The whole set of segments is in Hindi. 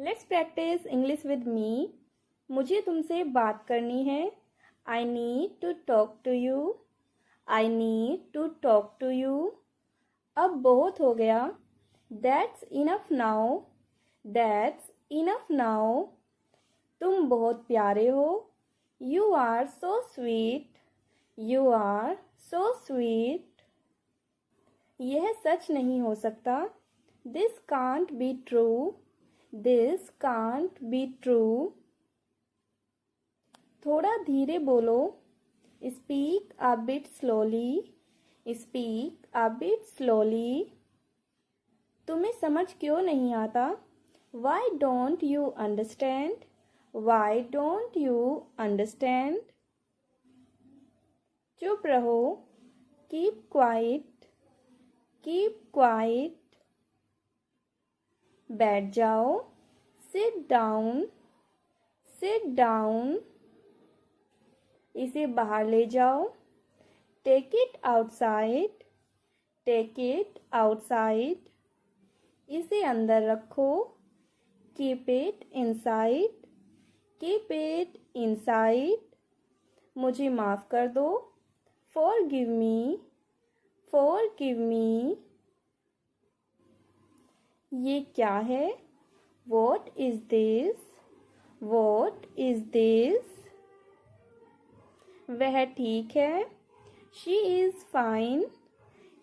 Let's practice English with me. मुझे तुमसे बात करनी है। I need to talk to you. I need to talk to you. अब बहुत हो गया। That's enough now. That's enough now. तुम बहुत प्यारे हो। You are so sweet. You are so sweet. यह सच नहीं हो सकता। This can't be true. This can't be true. थोड़ा धीरे बोलो। Speak a bit slowly. Speak a bit slowly. तुम्हें समझ क्यों नहीं आता? Why don't you understand? Why don't you understand? चुप रहो। Keep quiet. Keep quiet. बैठ जाओ। Sit down. Sit down. इसे बाहर ले जाओ। Take it outside. Take it outside. इसे अंदर रखो। Keep it inside. Keep it inside. मुझे माफ़ कर दो। Forgive me. Forgive me. ये क्या है? What is this? What is this? वह ठीक है। She is fine.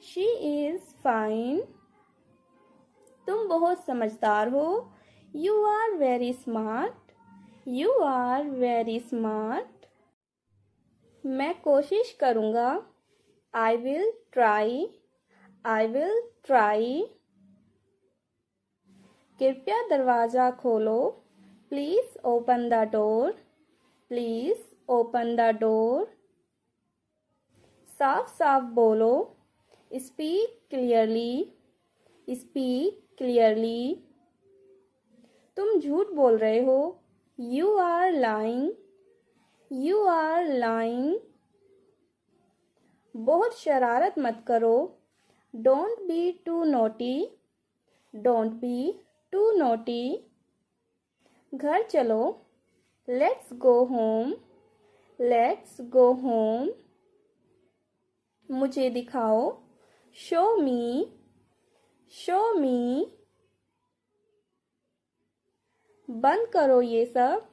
She is fine. तुम बहुत समझदार हो। You are very smart. You are very smart. मैं कोशिश करूँगा। I will try. I will try. कृपया दरवाज़ा खोलो। Please open the door. Please open the door. साफ साफ बोलो। Speak clearly. Speak clearly. तुम झूठ बोल रहे हो। You are lying. You are lying. बहुत शरारत मत करो। Don't be too naughty. Don't be too naughty. घर चलो। Let's go home. Let's go home. मुझे दिखाओ। Show me. Show me. बंद करो ये सब।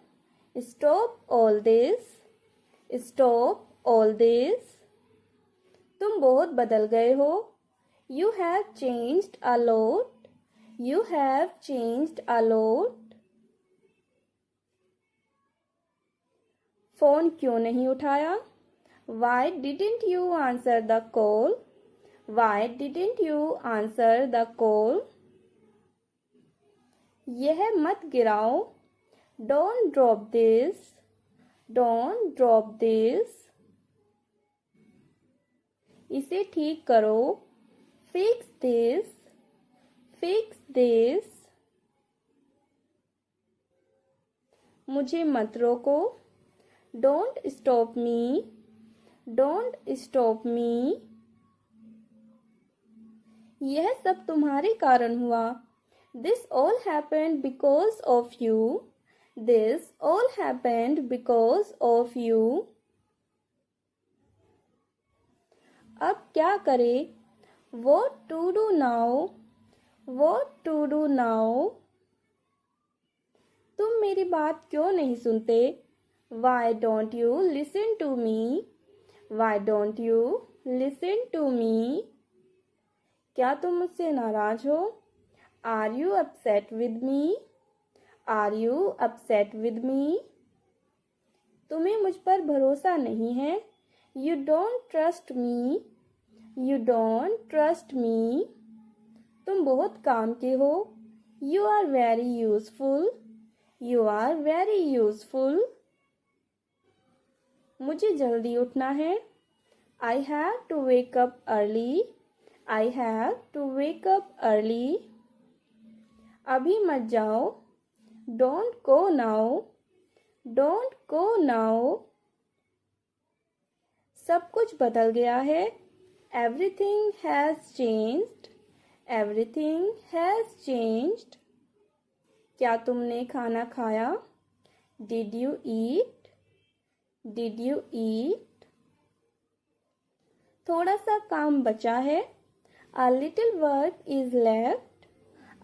Stop all this. Stop all this. तुम बहुत बदल गए हो। You have changed a lot. You have changed a lot. Phone क्यों नहीं उठाया? Why didn't you answer the call? Why didn't you answer the call? यह मत गिराओ। Don't drop this. Don't drop this. इसे ठीक करो। Fix this. Fix this. मुझे मत रोको। Don't stop me. Don't stop me. यह सब तुम्हारे कारण हुआ। This all happened because of you. This all happened because of you. अब क्या करें? What to do now? What to do now? तुम मेरी बात क्यों नहीं सुनते? Why don't you listen to me? Why don't you listen to me? क्या तुम मुझसे नाराज हो? Are you upset with me? Are you upset with me? तुम्हें मुझ पर भरोसा नहीं है। You don't trust me. You don't trust me. तुम बहुत काम के हो। You are very useful. You are very useful. मुझे जल्दी उठना है। I have to wake up early. I have to wake up early. अभी मत जाओ। Don't go now. Don't go now. सब कुछ बदल गया है। Everything has changed. Everything has changed. क्या तुमने खाना खाया? Did you eat? Did you eat? थोड़ा सा काम बचा है. A little work is left.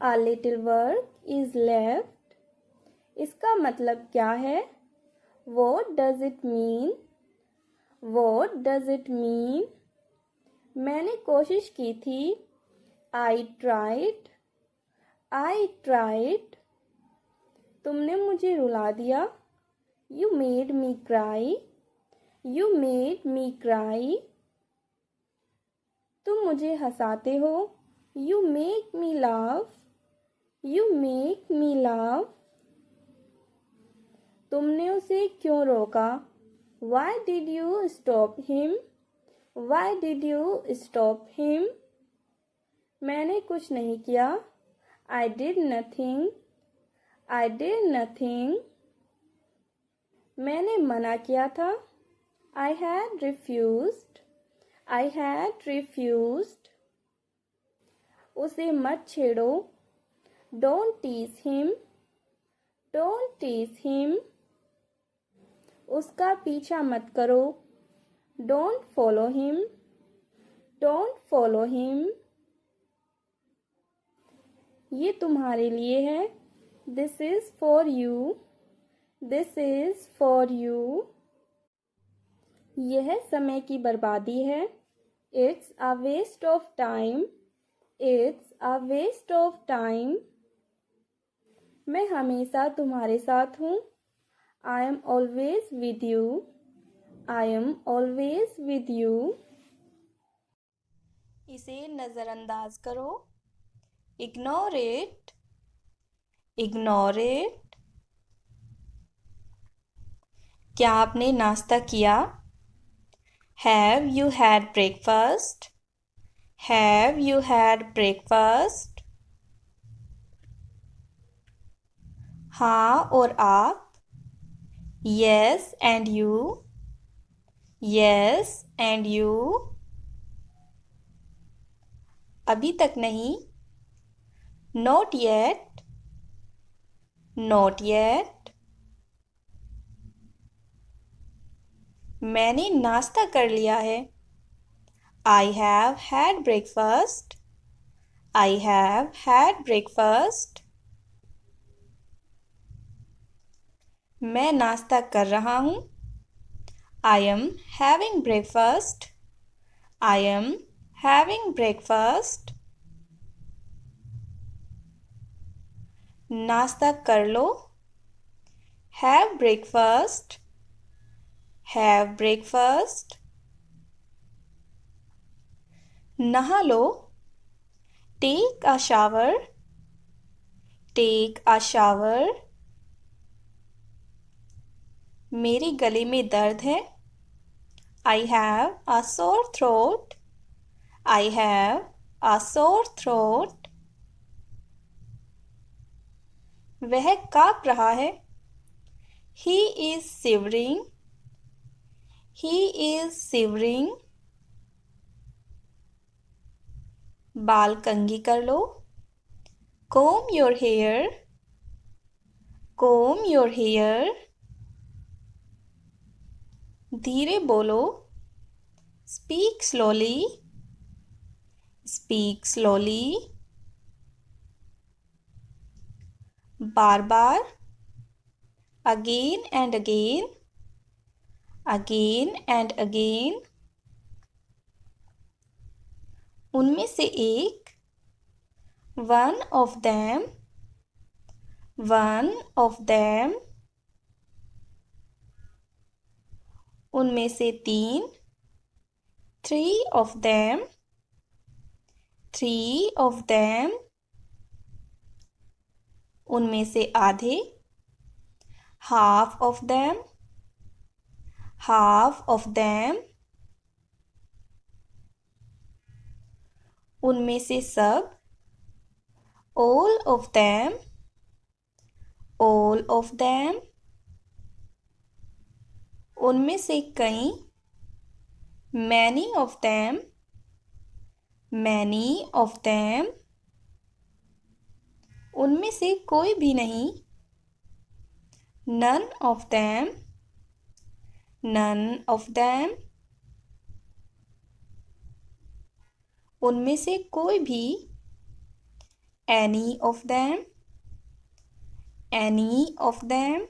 A little work is left. इसका मतलब क्या है? What does it mean? What does it mean? मैंने कोशिश की थी. I tried. I tried. तुमने मुझे रुला दिया. You made me cry. You made me cry. तुम मुझे हंसाते हो. You make me laugh. You make me laugh. तुमने उसे क्यों रोका? Why did you stop him? Why did you stop him? मैंने कुछ नहीं किया. I did nothing. I did nothing. मैंने मना किया था. I had refused. I had refused. उसे मत छेड़ो. Don't tease him. Don't tease him. उसका पीछा मत करो. Don't follow him. Don't follow him. ये तुम्हारे लिए है. This is for you. This is for you. यह समय की बर्बादी है. It's a waste of time. It's a waste of time. मैं हमेशा तुम्हारे साथ हूँ. I am always with you. I am always with you. इसे नज़रअंदाज करो. Ignore it. Ignore it. क्या आपने नाश्ता किया? Have you had breakfast? Have you had breakfast? हाँ और आप? Yes and you? Yes and you? अभी तक नहीं. Not yet. Not yet. मैंने नाश्ता कर लिया है. I have had breakfast. I have had breakfast. मैं नाश्ता कर रहा हूँ. I am having breakfast. I am having breakfast. नाश्ता कर लो. Have breakfast. Have breakfast. नहा लो. Take a shower. Take a shower. मेरे गले में दर्द है. I have a sore throat. I have a sore throat. वह काँप रहा है. He is shivering. He is shivering. बाल कंघी कर लो. Comb your hair. Comb your hair. धीरे बोलो. Speak slowly. Speak slowly. Bar bar. Again and again. Again and again. उनमें से एक. One of them. One of them. उनमें से तीन. Three of them. Three of them. उनमें से आधे. Half of them. Half of them. उनमें से सब. All of them. All of them. उनमें से कई. Many of them. Many of them. उनमें से कोई भी नहीं। None of them. None of them. उनमें से कोई भी। Any of them. Any of them.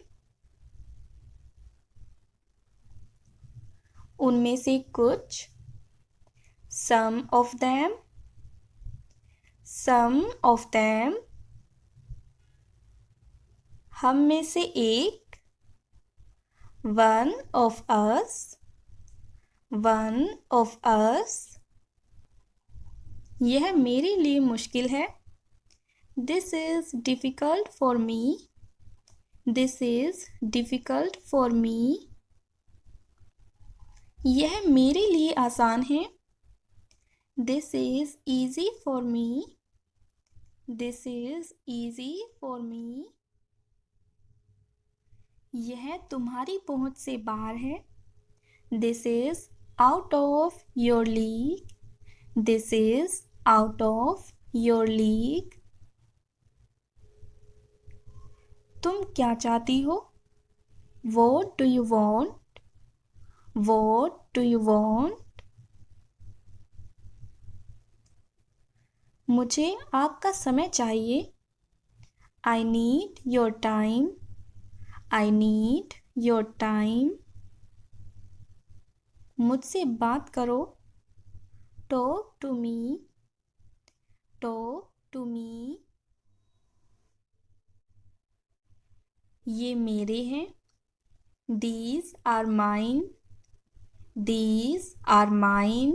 उनमें से कुछ। Some of them. Some of them. हम में से एक। One of us. One of us. यह मेरे लिए मुश्किल है। This is difficult for me. This is difficult for me. यह मेरे लिए आसान है। This is easy for me. This is easy for me. यह तुम्हारी पहुंच से बाहर है। This is out of your league. This is out of your league. तुम क्या चाहती हो? What do you want? What do you want? मुझे आपका समय चाहिए। I need your time. I need your time. मुझसे बात करो। Talk to me. Talk to me. ये मेरे हैं। These are mine. These are mine.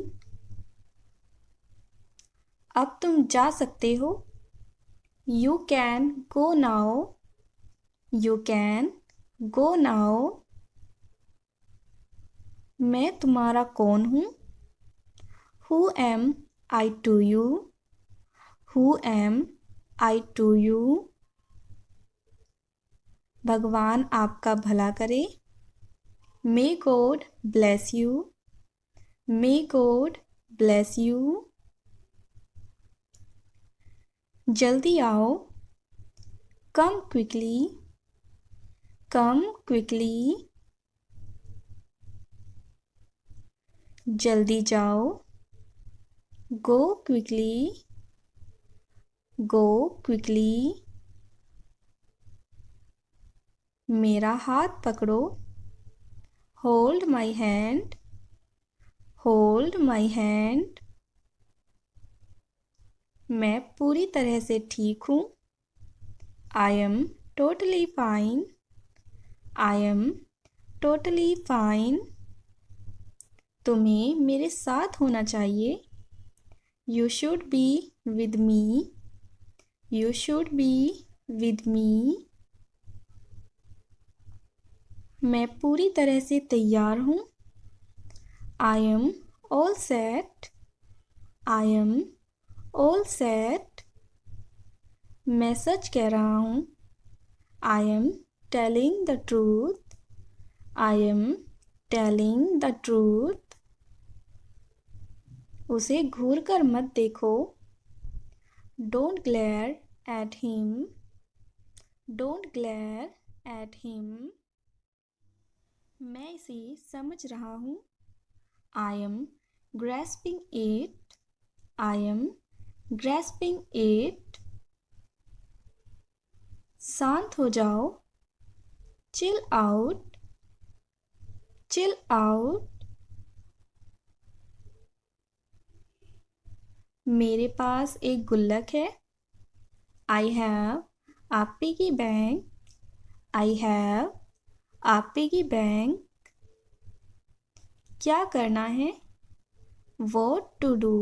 अब तुम जा सकते हो। You can go now. You can go now. मैं तुम्हारा कौन हूँ? Who am I to you? Who am I to you? भगवान आपका भला करे। May God bless you. May God bless you. जल्दी आओ। Come quickly. Come quickly. जल्दी जाओ। Go quickly. Go quickly. मेरा हाथ पकड़ो। Hold my hand. Hold my hand. मैं पूरी तरह से ठीक हूँ। I am totally fine. I am totally fine. तुम्हें मेरे साथ होना चाहिए। You should be with me. You should be with me. मैं पूरी तरह से तैयार हूँ। I am all set. I am all set. मैं सच कह रहा हूँ। I am telling the truth. I am telling the truth. उसे घूर कर मत देखो। Don't glare at him. Don't glare at him. मैं इसे समझ रहा हूँ। I am grasping it. I am grasping it. शांत हो जाओ। Chill out. Chill out. मेरे पास एक गुल्लक है। I have a piggy bank. I have a piggy bank. क्या करना है? What to do?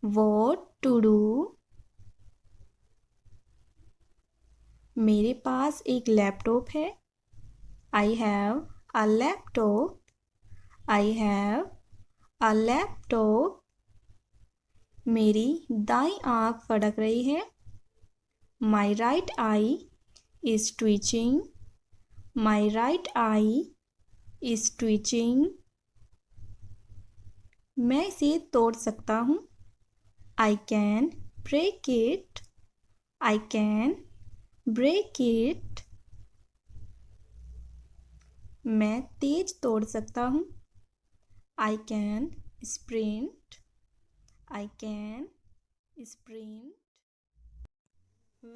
What to do? मेरे पास एक लैपटॉप है। I have a laptop. I have a laptop. मेरी दाईं आँख फड़क रही है। My right eye is twitching. My right eye is twitching. मैं इसे तोड़ सकता हूँ। I can break it. I can break it. मैं तेज तोड़ सकता हूँ. I can sprint. I can sprint.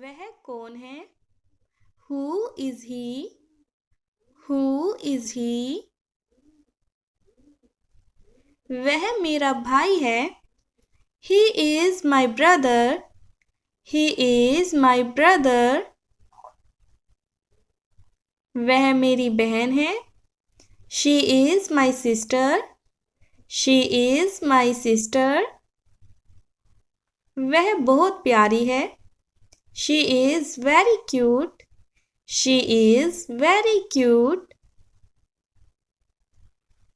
वह कौन है? Who is he? Who is he? वह मेरा भाई है. He is my brother. He is my brother. वह मेरी बहन है. She is my sister. She is my sister. वह बहुत प्यारी है. She is very cute. She is very cute.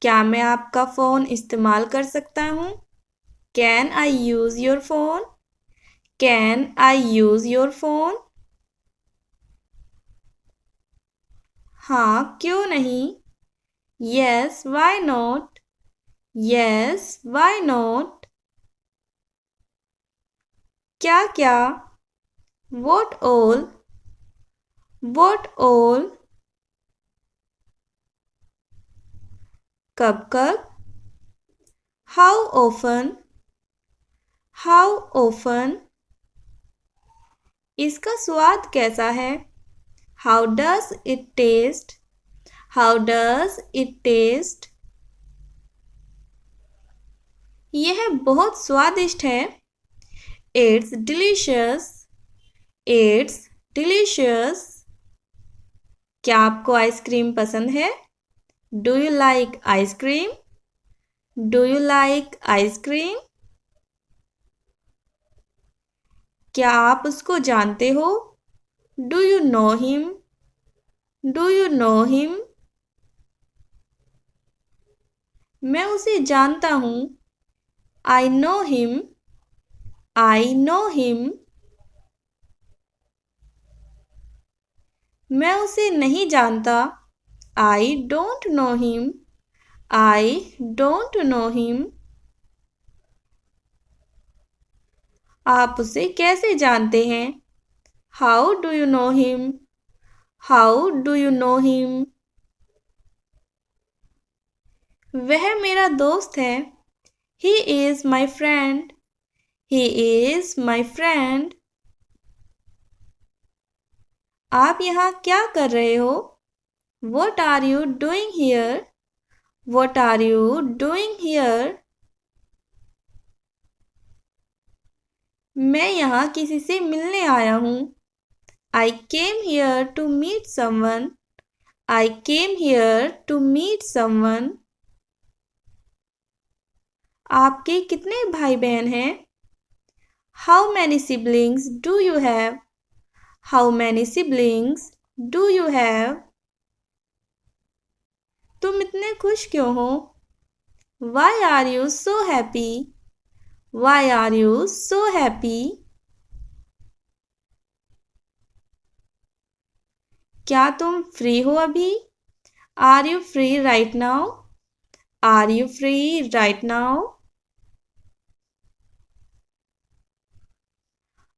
क्या मैं आपका फ़ोन इस्तेमाल कर सकता हूँ? Can I use your phone? Can I use your phone? हाँ, क्यों नहीं? Yes, why not? Yes, why not? क्या क्या? What all? What all? कब कब? How often? How often? इसका स्वाद कैसा है? How does it taste? How does it taste? यह बहुत स्वादिष्ट है. It's delicious. It's delicious. क्या आपको आइसक्रीम पसंद है? Do you like ice cream? Do you like ice cream? क्या आप उसको जानते हो? Do you know him? Do you know him? मैं उसे जानता हूँ. I know him. I know him. मैं उसे नहीं जानता. I don't know him. I don't know him. आप उसे कैसे जानते हैं? How do you know him? How do you know him? वह मेरा दोस्त है. He is my friend. He is my friend. आप यहाँ क्या कर रहे हो? What are you doing here? What are you doing here? मैं यहाँ किसी से मिलने आया हूँ. I came here to meet someone. I came here to meet someone. आपके कितने भाई बहन हैं? How many siblings do you have? How many siblings do you have? तुम इतने खुश क्यों हो? Why are you so happy? Why are you so happy? क्या तुम फ्री हो अभी? Are you free right now? Are you free right now?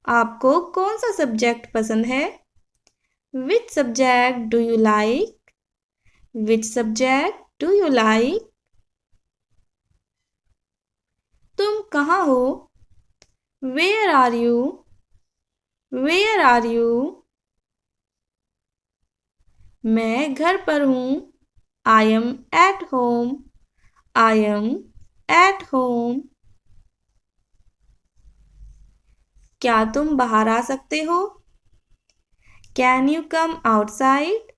आपको कौन सा सब्जेक्ट पसंद है? Which subject do you like? Which subject do you like? तुम कहाँ हो? Where are you? Where are you? मैं घर पर हूँ. I am at home. I am at home. क्या तुम बाहर आ सकते हो? Can you come outside?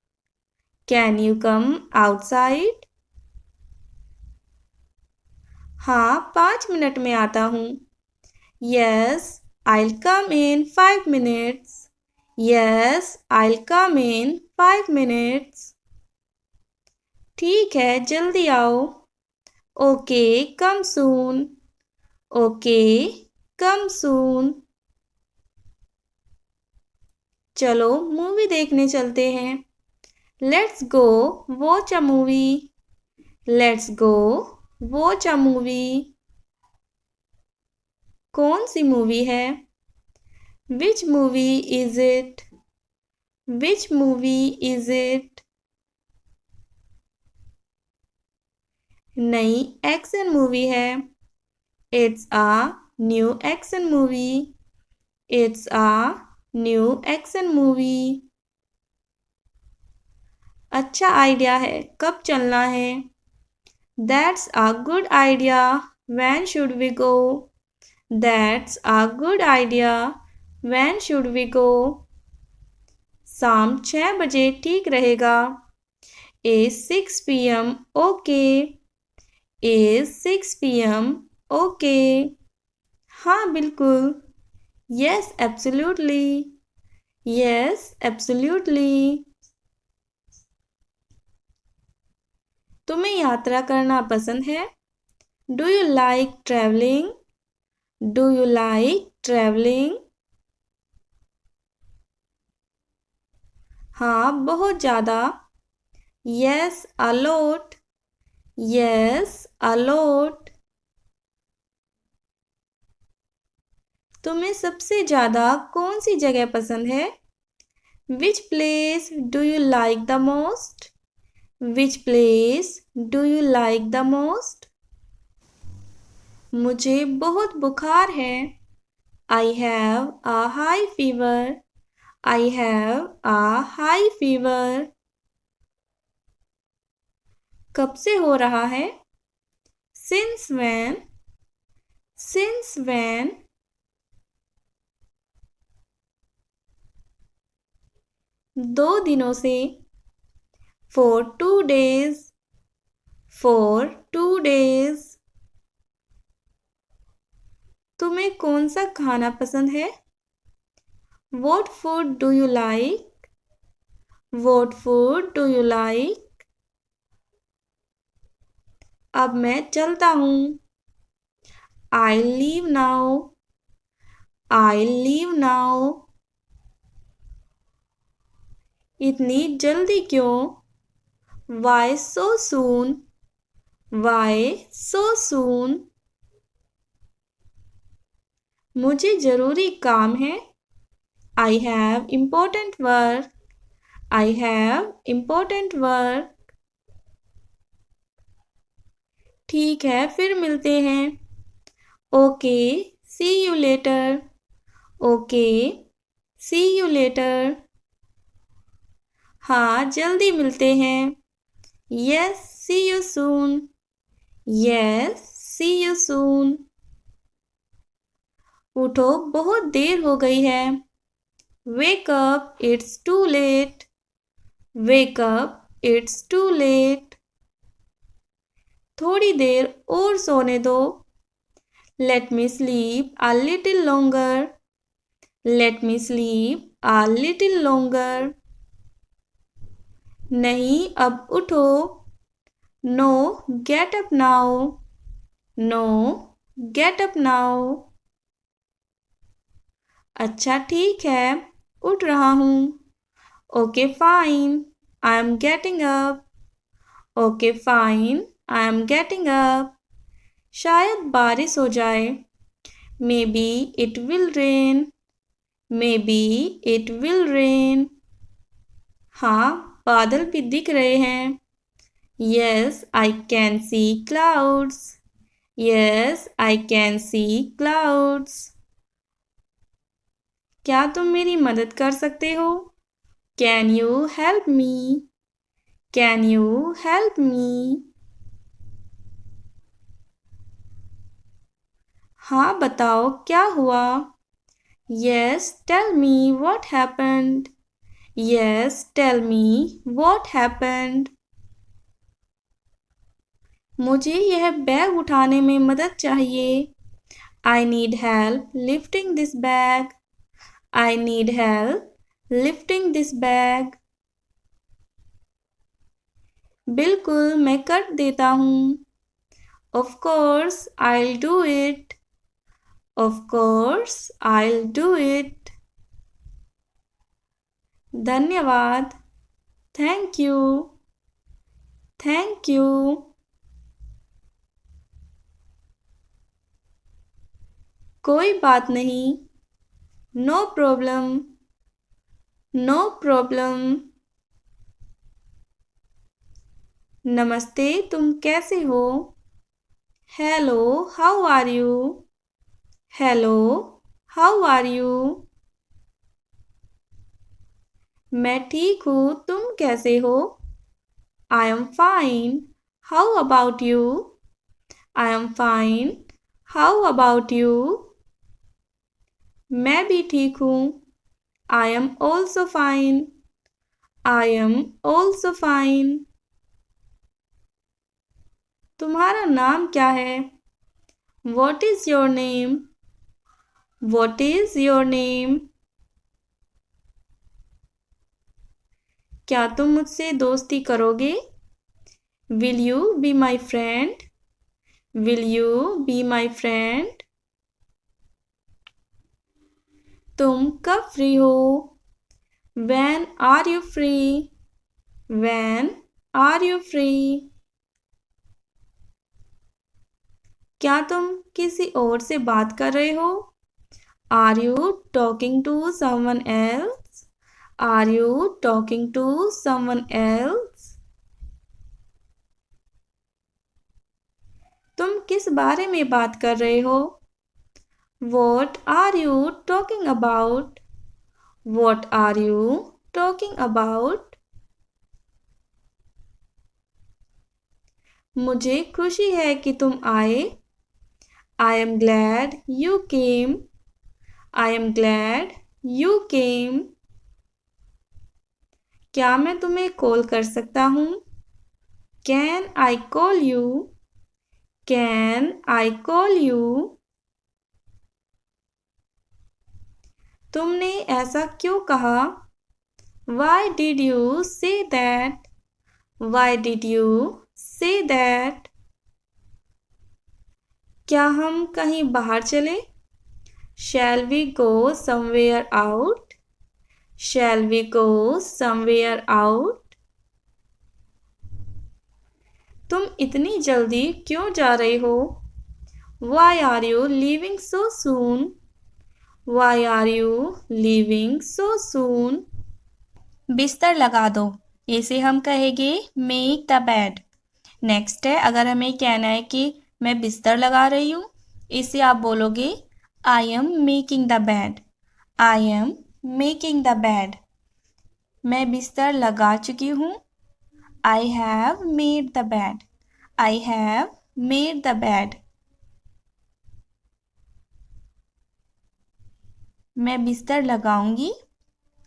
Can you come outside? हाँ, 5 मिनट में आता हूँ. Yes, I'll come in 5 minutes. Yes, I'll come in 5 minutes. ठीक है, जल्दी आओ. Okay, come soon. Okay, come soon. चलो मूवी देखने चलते हैं. Let's go watch a movie. Let's go watch a movie. कौन सी मूवी है? Which movie is it? Which movie is it? नई एक्शन मूवी है. It's a new action movie. It's a new action movie. अच्छा आइडिया है. कब चलना है? That's a good idea. When should we go? That's a good idea. When should we go? शाम 6 बजे ठीक रहेगा. Is 6 p.m. okay? Is 6 p.m. okay? हाँ बिल्कुल. Yes, absolutely. Yes, absolutely. तुम्हें यात्रा करना पसंद है? Do you like traveling? Do you like traveling? हाँ बहुत ज़्यादा. Yes, a lot. Yes, a lot. तुम्हें सबसे ज़्यादा कौन सी जगह पसंद है? Which place do you like the most? Which place do you like the most? मुझे बहुत बुखार है. I have a high fever. I have a high fever. कब से हो रहा है? Since when? Since when? 2 दिनों से. For 2 days. For 2 days. तुम्हें कौन सा खाना पसंद है? What food do you like? What food do you like? अब मैं चलता हूँ. I'll leave now. I'll leave now. इतनी जल्दी क्यों? Why so soon? Why so soon? मुझे जरूरी काम है. I have important work. I have important work. ठीक है फिर मिलते हैं. Okay, see you later. Okay, see you later. हाँ जल्दी मिलते हैं. Yes, see you soon. Yes, see you soon. उठो बहुत देर हो गई है. Wake up, it's too late. Wake up, it's too late. थोड़ी देर और सोने दो. Let me sleep a little longer. Let me sleep a little longer. नहीं अब उठो. No, get up now. No, get up now. अच्छा ठीक है उठ रहा हूँ. Okay, fine. I am getting up. Okay, fine. I am getting up. शायद बारिश हो जाए. Maybe it will rain. Maybe it will rain. हाँ बादल भी दिख रहे हैं. Yes, I can see clouds. Yes, I can see clouds. क्या तुम मेरी मदद कर सकते हो? Can you help me? Can you help me? हाँ बताओ क्या हुआ? Yes, tell me what happened. Yes, tell me what happened. मुझे यह बैग उठाने में मदद चाहिए. I need help lifting this bag. I need help lifting this bag. बिल्कुल मैं कर देता हूँ. Of course, I'll do it. Of course, I'll do it. धन्यवाद. Thank you. Thank you. कोई बात नहीं. No problem, no problem. नमस्ते, तुम कैसे हो? Hello, how are you? Hello, how are you? मैं ठीक हूँ, तुम कैसे हो? I am fine, how about you? I am fine, how about you? मैं भी ठीक हूँ। I am also fine, I am also fine. तुम्हारा नाम क्या है? What is your name? What is your name? क्या तुम मुझसे दोस्ती करोगे? Will you be my friend? Will you be my friend? तुम कब फ्री हो? When are you free? When are you free? क्या तुम किसी और से बात कर रहे हो? Are you talking to someone else? Are you talking to someone else? तुम किस बारे में बात कर रहे हो? What are you talking about? What are you talking about? मुझे खुशी है कि तुम आए। I am glad you came. I am glad you came. क्या मैं तुम्हें कॉल कर सकता हूँ? Can I call you? Can I call you? तुमने ऐसा क्यों कहा? Why did you say that? Why did you say that? क्या हम कहीं बाहर चले? Shall we go somewhere out? Shall we go somewhere out? तुम इतनी जल्दी क्यों जा रहे हो? Why are you leaving so soon? Why are you leaving so soon? बिस्तर लगा दो, इसे हम कहेंगे मेक द बेड। नेक्स्ट है, अगर हमें कहना है कि मैं बिस्तर लगा रही हूँ, इसे आप बोलोगे I am making the bed. I am making the bed. मैं बिस्तर लगा चुकी हूँ। I have made the bed. I have made the bed. मैं बिस्तर लगाऊंगी।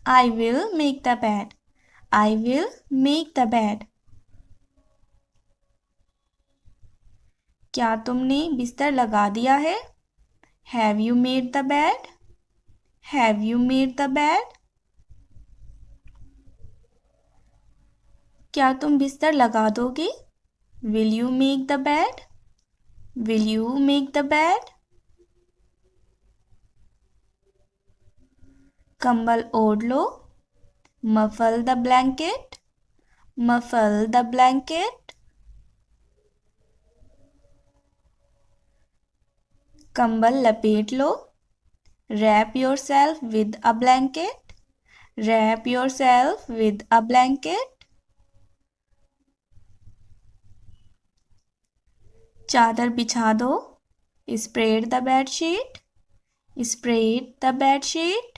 I will make the bed. I will make the bed. क्या तुमने बिस्तर लगा दिया है? Have you made the bed? Have you made the bed? क्या तुम बिस्तर लगा दोगे? Will you make the bed? Will you make the bed? कंबल ओढ़ लो। Muffle the blanket. Muffle the blanket. कंबल लपेट लो। Wrap yourself with a blanket. Wrap yourself with a blanket. चादर बिछा दो। Spread the bed sheet. Spread the bed sheet.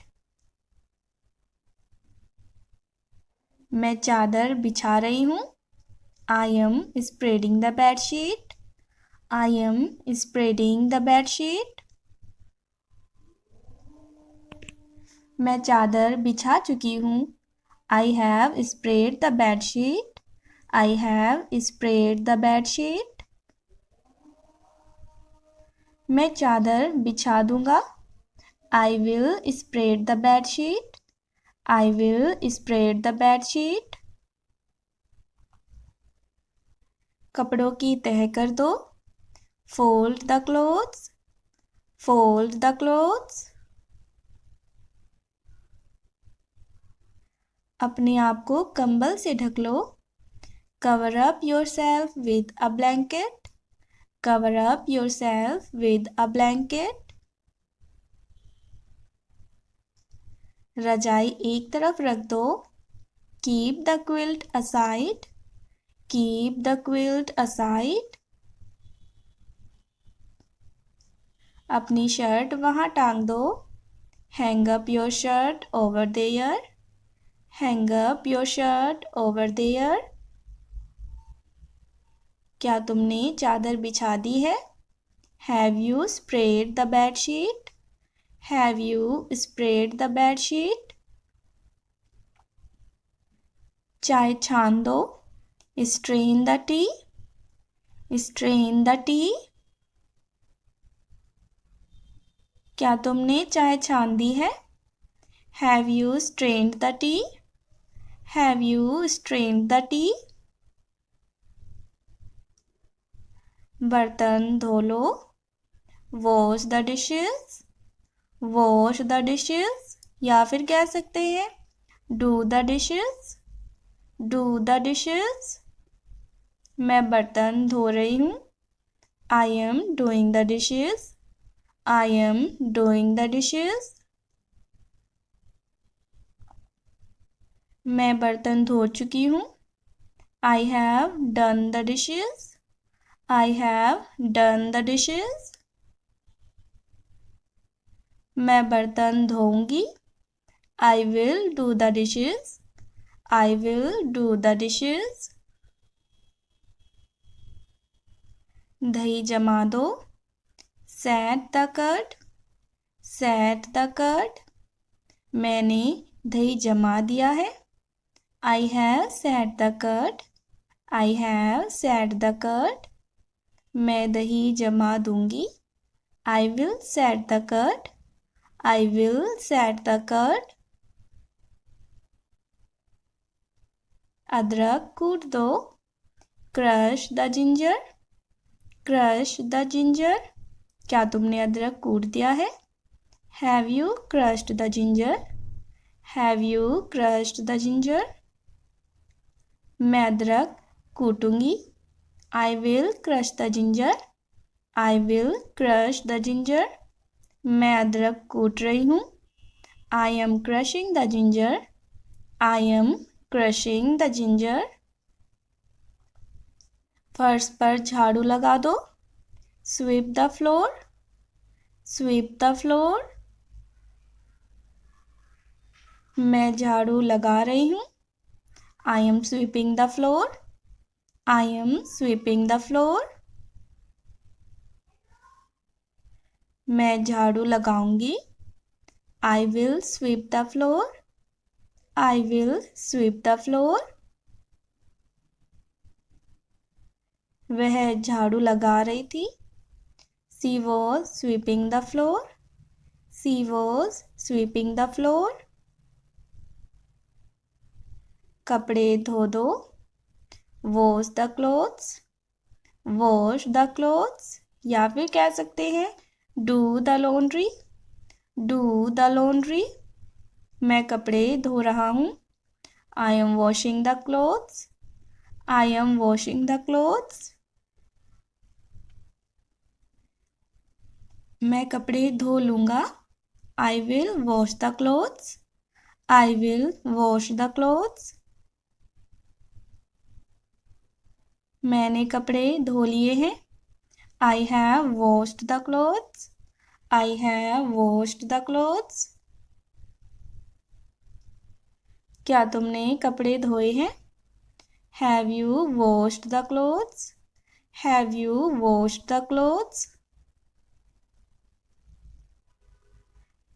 मैं चादर बिछा रही हूँ। I am spreading the bed sheet. I am spreading the bed sheet. मैं चादर बिछा चुकी हूँ। I have spread the bed sheet. I have spread the bed sheet. मैं चादर बिछा दूंगा। I will spread the bed sheet. I will spread the bed sheet. कपड़ों की तह कर दो। Fold the clothes. Fold the clothes. अपने आप को कंबल से ढक लो। Cover up yourself with a blanket. Cover up yourself with a blanket. रजाई एक तरफ रख दो। Keep the quilt aside. Keep the quilt aside. अपनी शर्ट वहाँ टांग दो। Hang up your shirt over there. Hang up your shirt over there. क्या तुमने चादर बिछा दी है? Have you spread the bedsheet? Have you spread the bedsheet? चाय छान दो। Strain the tea. Strain the tea. क्या तुमने चाय छान दी है? Have you strained the tea? Have you strained the tea? बर्तन धो लो। Wash the dishes. Wash the dishes या फिर कह सकते हैं do the dishes. Do the dishes. मैं बर्तन धो रही हूँ। I am doing the dishes. I am doing the dishes. मैं बर्तन धो चुकी हूँ। I have done the dishes. I have done the dishes. मैं बर्तन धोऊंगी। I will do the dishes. I will do the dishes. दही जमा दो। Set the curd. Set the curd. मैंने दही जमा दिया है। I have set the curd. I have set the curd. मैं दही जमा दूंगी। I will set the curd. I will set the curd. अदरक कूट दो। Crush the ginger. Crush the ginger. क्या तुमने अदरक कूट दिया है? Have you crushed the ginger? Have you crushed the ginger? मैं अदरक कूटूंगी। I will crush the ginger. I will crush the ginger. मैं अदरक कूट रही हूँ। I am crushing the ginger. I am crushing the ginger. फर्श पर झाड़ू लगा दो। Sweep the floor. Sweep the floor. मैं झाड़ू लगा रही हूँ। I M sweeping the floor. I am sweeping the floor. मैं झाड़ू लगाऊंगी। I will sweep the floor. I will sweep the floor. वह झाड़ू लगा रही थी। She was sweeping the floor. She was sweeping the floor. कपड़े धो दो। Wash the clothes. Wash the clothes या फिर कह सकते हैं do the laundry. Do the laundry. मैं कपड़े धो रहा हूँ। I am washing the clothes. I am washing the clothes. मैं कपड़े धो लूँगा। I will wash the clothes. I will wash the clothes. मैंने कपड़े धो लिए हैं। I have washed the clothes. I have washed the clothes. क्या तुमने कपड़े धोए हैं? Have you washed the clothes? Have you washed the clothes?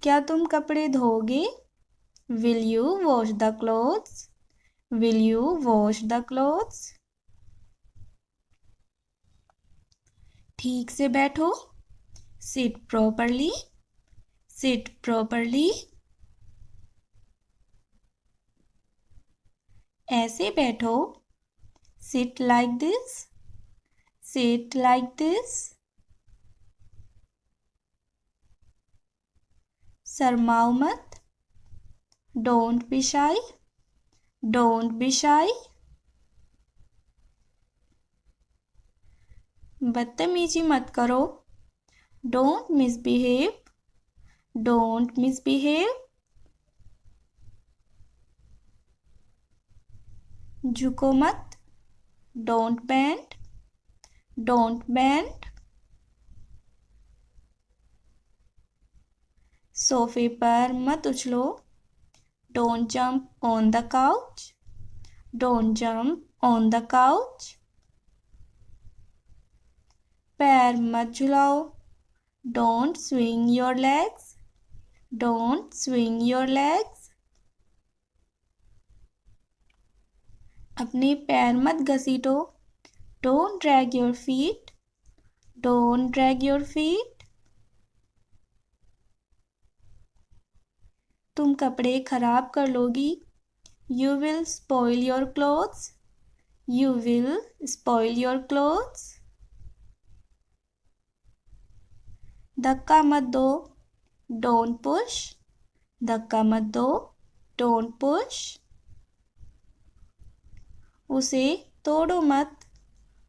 क्या तुम कपड़े धोगे? Will you wash the clothes? Will you wash the clothes? ठीक से बैठो। Sit properly. Sit properly. ऐसे बैठो। Sit like this. Sit like this. शर्माओ मत। Don't be shy. Don't be shy. बदतमीजी मत करो। Don't misbehave. Don't misbehave. झुको मत, डोंट बेंड, डोंट बेंड। सोफे पर मत उछलो, don't jump on the couch, don't jump on the couch. पैर मत झुलाओ, don't swing your legs, don't swing your legs. अपने पैर मत घसीटो, don't drag your feet, don't drag your feet. तुम कपड़े खराब कर लोगी, you will spoil your clothes, you will spoil your clothes. धक्का मत दो, डोंट पुश, धक्का मत दो, डोंट पुश। उसे तोड़ो मत,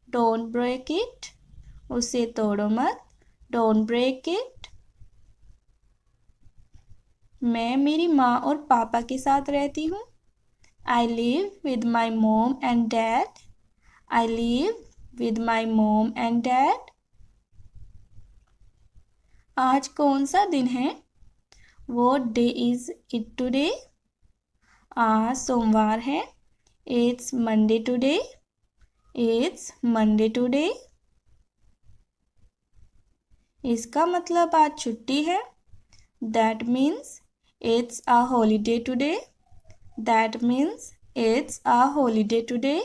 डोंट ब्रेक इट, उसे तोड़ो मत, डोंट ब्रेक इट। मैं मेरी माँ और पापा के साथ रहती हूँ, आई live with my mom and dad, I live with my mom and dad. आज कौन सा दिन है, what day is it today, आज सोमवार है, it's Monday today, it's Monday today. इसका मतलब आज छुट्टी है, that means it's a holiday today, that means it's a holiday today.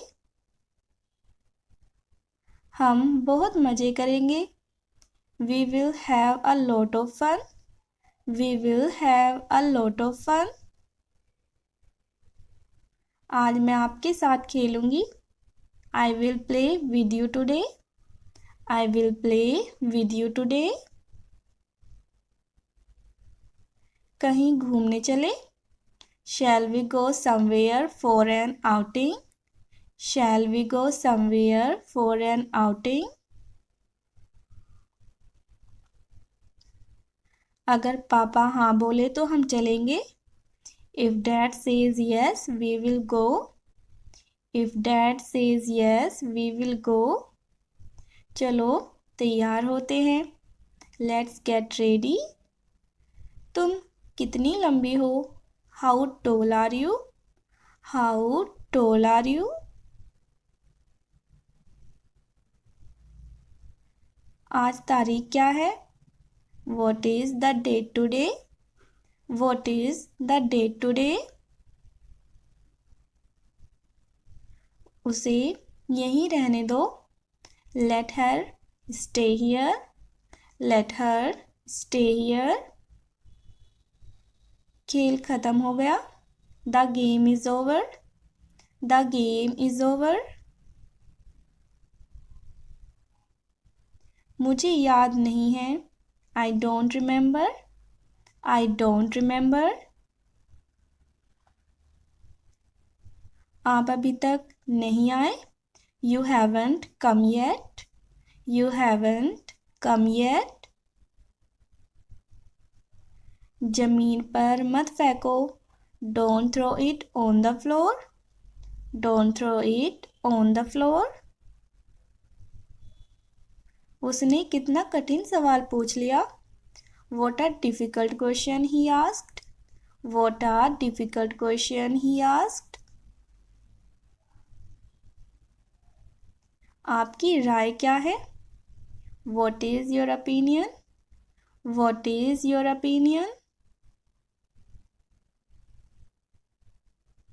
हम बहुत मज़े करेंगे, we will have a lot of fun, we will have a lot of fun. आज मैं आपके साथ खेलूंगी, I will play with you today, I will play with you today. कहीं घूमने चले, shall we go somewhere for an outing, shall we go somewhere for an outing. अगर पापा हाँ बोले तो हम चलेंगे, if dad says yes we will go, if dad says yes we will go. चलो तैयार होते हैं, लेट्स गेट रेडी। तुम कितनी लंबी हो, how tall are you, how tall are you. आज तारीख क्या है, what is the date today, what is the date today. उसे यहीं रहने दो, let her stay here, let her stay here. खेल खत्म हो गया, the game is over, the game is over. मुझे याद नहीं है, I don't remember, I don't remember. आप अभी तक नहीं आए, you haven't come yet, you haven't come yet. जमीन पर मत फेंको, don't throw it on the floor, don't throw it on the floor. उसने कितना कठिन सवाल पूछ लिया, what a difficult question he asked, what a difficult question he asked. आपकी राय क्या है, what is your opinion, what is your opinion.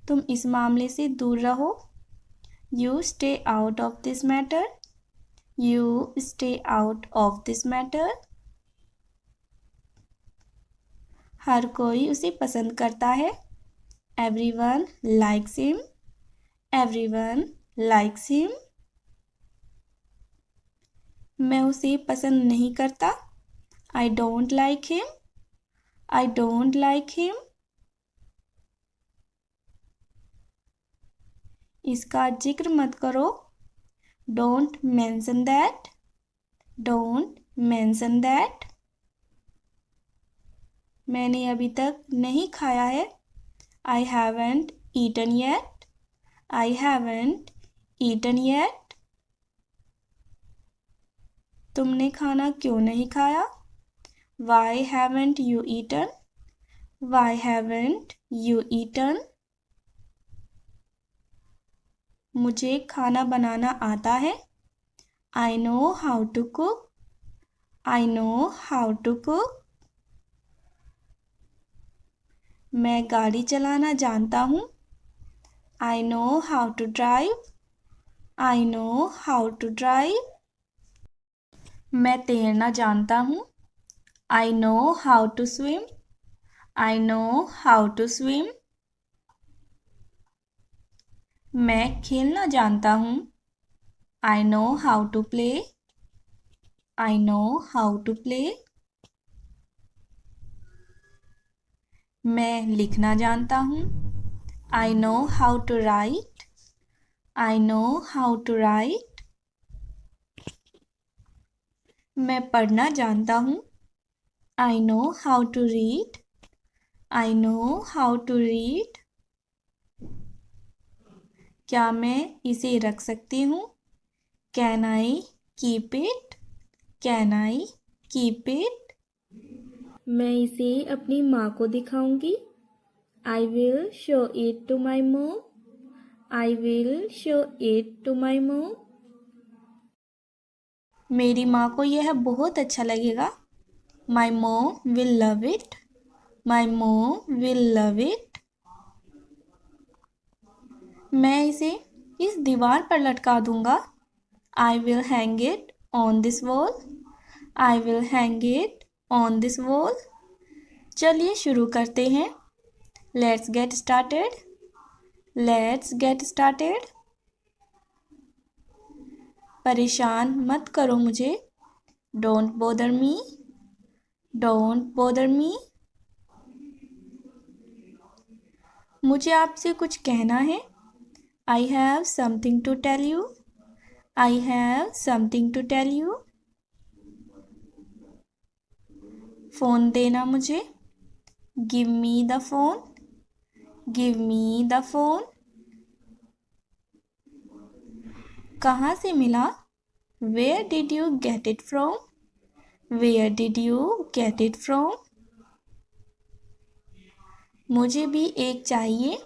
तुम इस मामले से दूर रहो, you stay out of this matter, you stay out of this matter. हर कोई उसे पसंद करता है, everyone likes him, everyone likes him. मैं उसे पसंद नहीं करता, I don't like him, I don't like him. इसका जिक्र मत करो, don't mention that, don't mention that. मैंने अभी तक नहीं खाया है, I haven't eaten yet, I haven't eaten yet. तुमने खाना क्यों नहीं खाया? Why haven't you eaten? Why haven't you eaten? मुझे खाना बनाना आता है. I know how to cook. I know how to cook. मैं गाड़ी चलाना जानता हूँ. I know how to drive. I know how to drive. मैं तैरना जानता हूँ. I know how to swim. I know how to swim. मैं खेलना जानता हूँ. I know how to play. I know how to play. मैं लिखना जानता हूँ. I know how to write. I know how to write. मैं पढ़ना जानता हूँ. I know how to read. I know how to read. क्या मैं इसे रख सकती हूँ? Can I keep it? Can I keep it? मैं इसे अपनी माँ को दिखाऊंगी. I will show it to my mom. I will show it to my mom. मेरी माँ को यह बहुत अच्छा लगेगा. My mom will love it. My mom will love it. मैं इसे इस दीवार पर लटका दूंगा. I will hang it on this wall. I will hang it on this wall. चलिए शुरू करते हैं. Let's get started. Let's get started. परेशान मत करो मुझे. Don't bother me. Don't bother me. मुझे आपसे कुछ कहना है. I have something to tell you. I have something to tell you. Phone देना मुझे. Give me the phone. Give me the phone. कहाँ से मिला? Where did you get it from? Where did you get it from? मुझे भी एक चाहिए.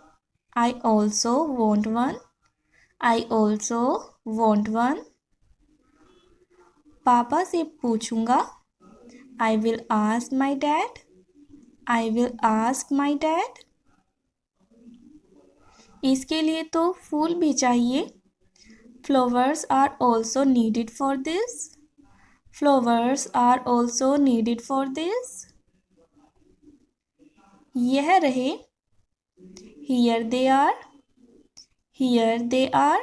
I also want one. I also want one. पापा से पूछूंगा. I will ask my dad. I will ask my dad. इसके लिए तो फूल भी चाहिए. Flowers are also needed for this. Flowers are also needed for this. यह रहे. Here they are. Here they are.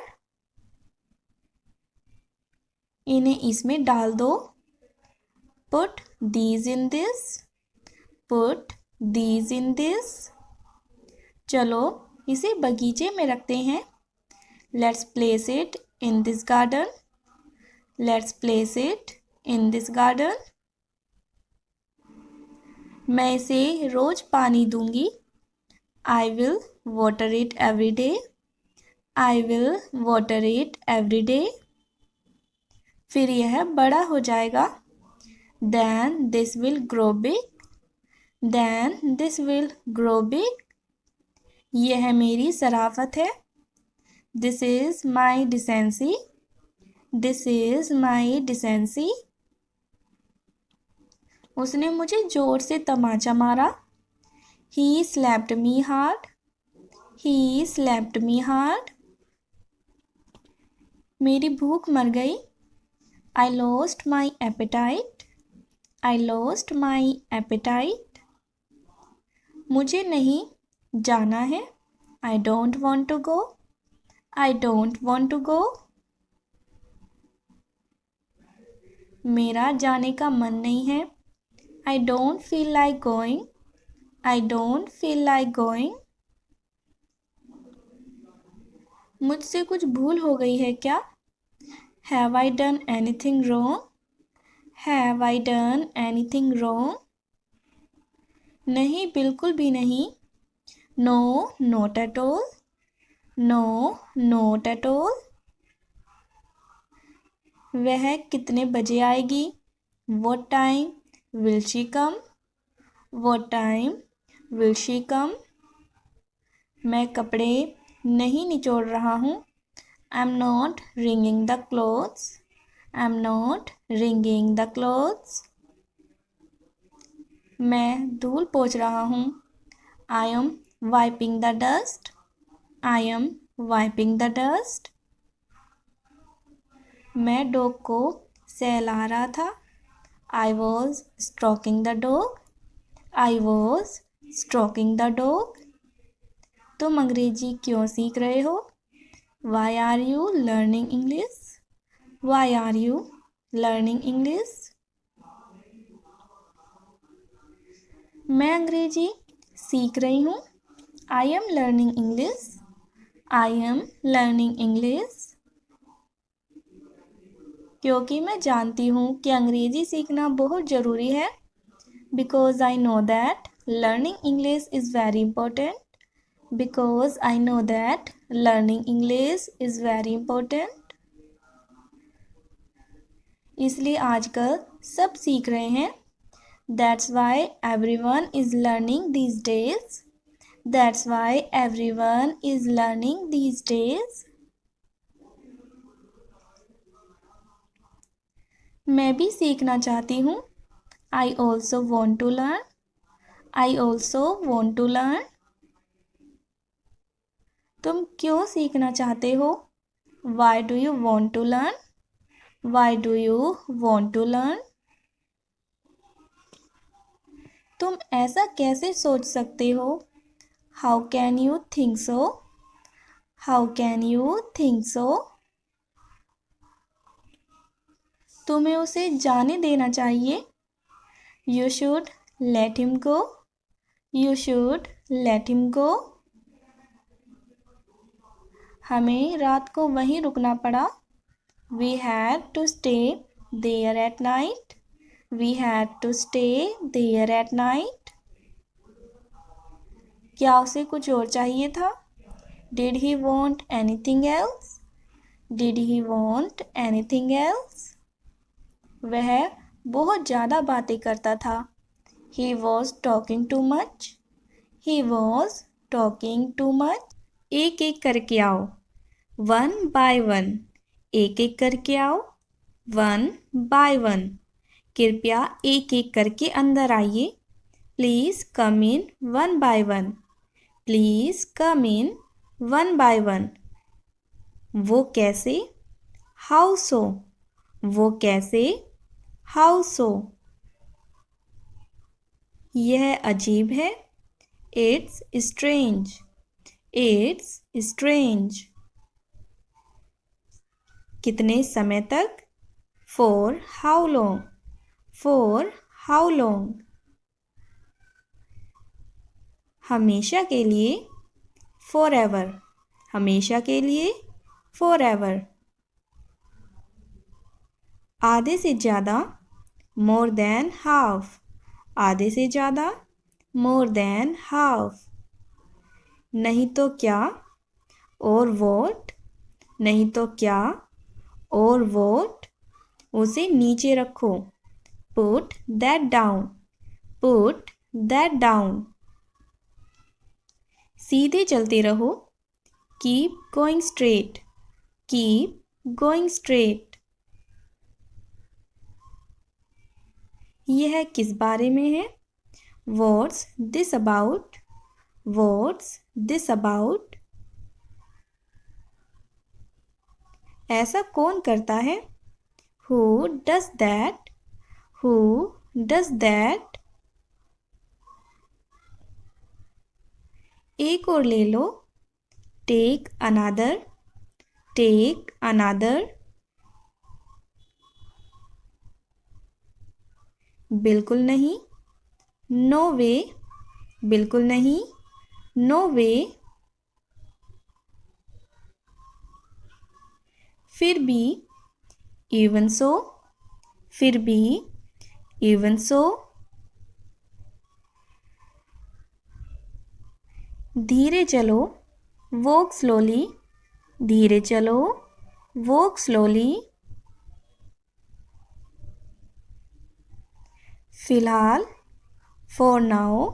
इन्हें इसमें डाल दो. Put these in this. Put these in this. चलो इसे बगीचे में रखते हैं. Let's place it in this garden. Let's place it in this garden. मैं इसे रोज पानी दूंगी. I will water it every day. I will water it every day. फिर यह बड़ा हो जाएगा. Then this will grow big. Then this will grow big. यह मेरी शराफत है. This is my decency. This is my decency. उसने मुझे जोर से तमाचा मारा. He slapped me hard. He slapped me hard. मेरी भूख मर गई. I lost my appetite. I lost my appetite. मुझे नहीं जाना है. I don't want to go. I don't want to go. मेरा जाने का मन नहीं है. I don't feel like going. I don't feel like going. मुझसे कुछ भूल हो गई है क्या? Have I done anything wrong? Have I done anything wrong? नहीं, बिल्कुल भी नहीं. No, not at all. No, not at all. वह कितने बजे आएगी? What time will she come? What time will she come? मैं कपड़े नहीं निचोड़ रहा हूँ। I'm not wringing the clothes. I'm not wringing the clothes. मैं धूल पोंछ रहा हूँ। I am wiping the dust. I am wiping the dust. मैं डॉग को सहला रहा था। I was stroking the dog. I was stroking the dog. तुम अंग्रेजी क्यों सीख रहे हो? Why are you learning English? Why are you learning English? मैं अंग्रेजी सीख रही हूँ। I am learning English. I am learning English. क्योंकि मैं जानती हूँ कि अंग्रेजी सीखना बहुत ज़रूरी है। Because I know that learning English is very important. Because I know that learning English is very important. इसलिए आजकल सब सीख रहे हैं। That's why everyone is learning these days. That's why everyone is learning these days. मैं भी सीखना चाहती हूँ। I also want to learn. I also want to learn. तुम क्यों सीखना चाहते हो? Why do you want to learn? Why do you want to learn? तुम ऐसा कैसे सोच सकते हो? How can you think so? How can you think so? तुम्हें उसे जाने देना चाहिए। You should let him go. You should let him go. हमें रात को वहीं रुकना पड़ा। We had to stay there at night. We had to stay there at night. क्या उसे कुछ और चाहिए था? Did he want anything else? Did he want anything else? वह बहुत ज़्यादा बातें करता था। He was talking too much. He was talking too much. एक एक करके आओ। One by one. एक एक करके आओ। One by one. कृपया एक एक करके अंदर आइए। Please come in one by one. Please come in one by one. वो कैसे? How so? वो कैसे? How so? यह अजीब है। It's strange. It's strange. कितने समय तक? For how long? For how long? हमेशा के लिए। Forever. हमेशा के लिए। Forever. आधे से ज़्यादा। More than half. आधे से ज़्यादा। More than half. नहीं तो क्या? और what? नहीं तो क्या? और what? उसे नीचे रखो। Put that down. Put that down. सीधे चलते रहो। Keep going straight. Keep going straight. यह किस बारे में है? What's this about? What's this about? ऐसा कौन करता है? Who does that? Who does that? एक और ले लो। Take another. Take another. बिल्कुल नहीं। No way. बिल्कुल नहीं। No way. फिर भी। Even so. फिर भी। Even so. धीरे चलो। वॉक स्लोली, धीरे चलो, वॉक स्लोली। फिलहाल, फॉर नाउ,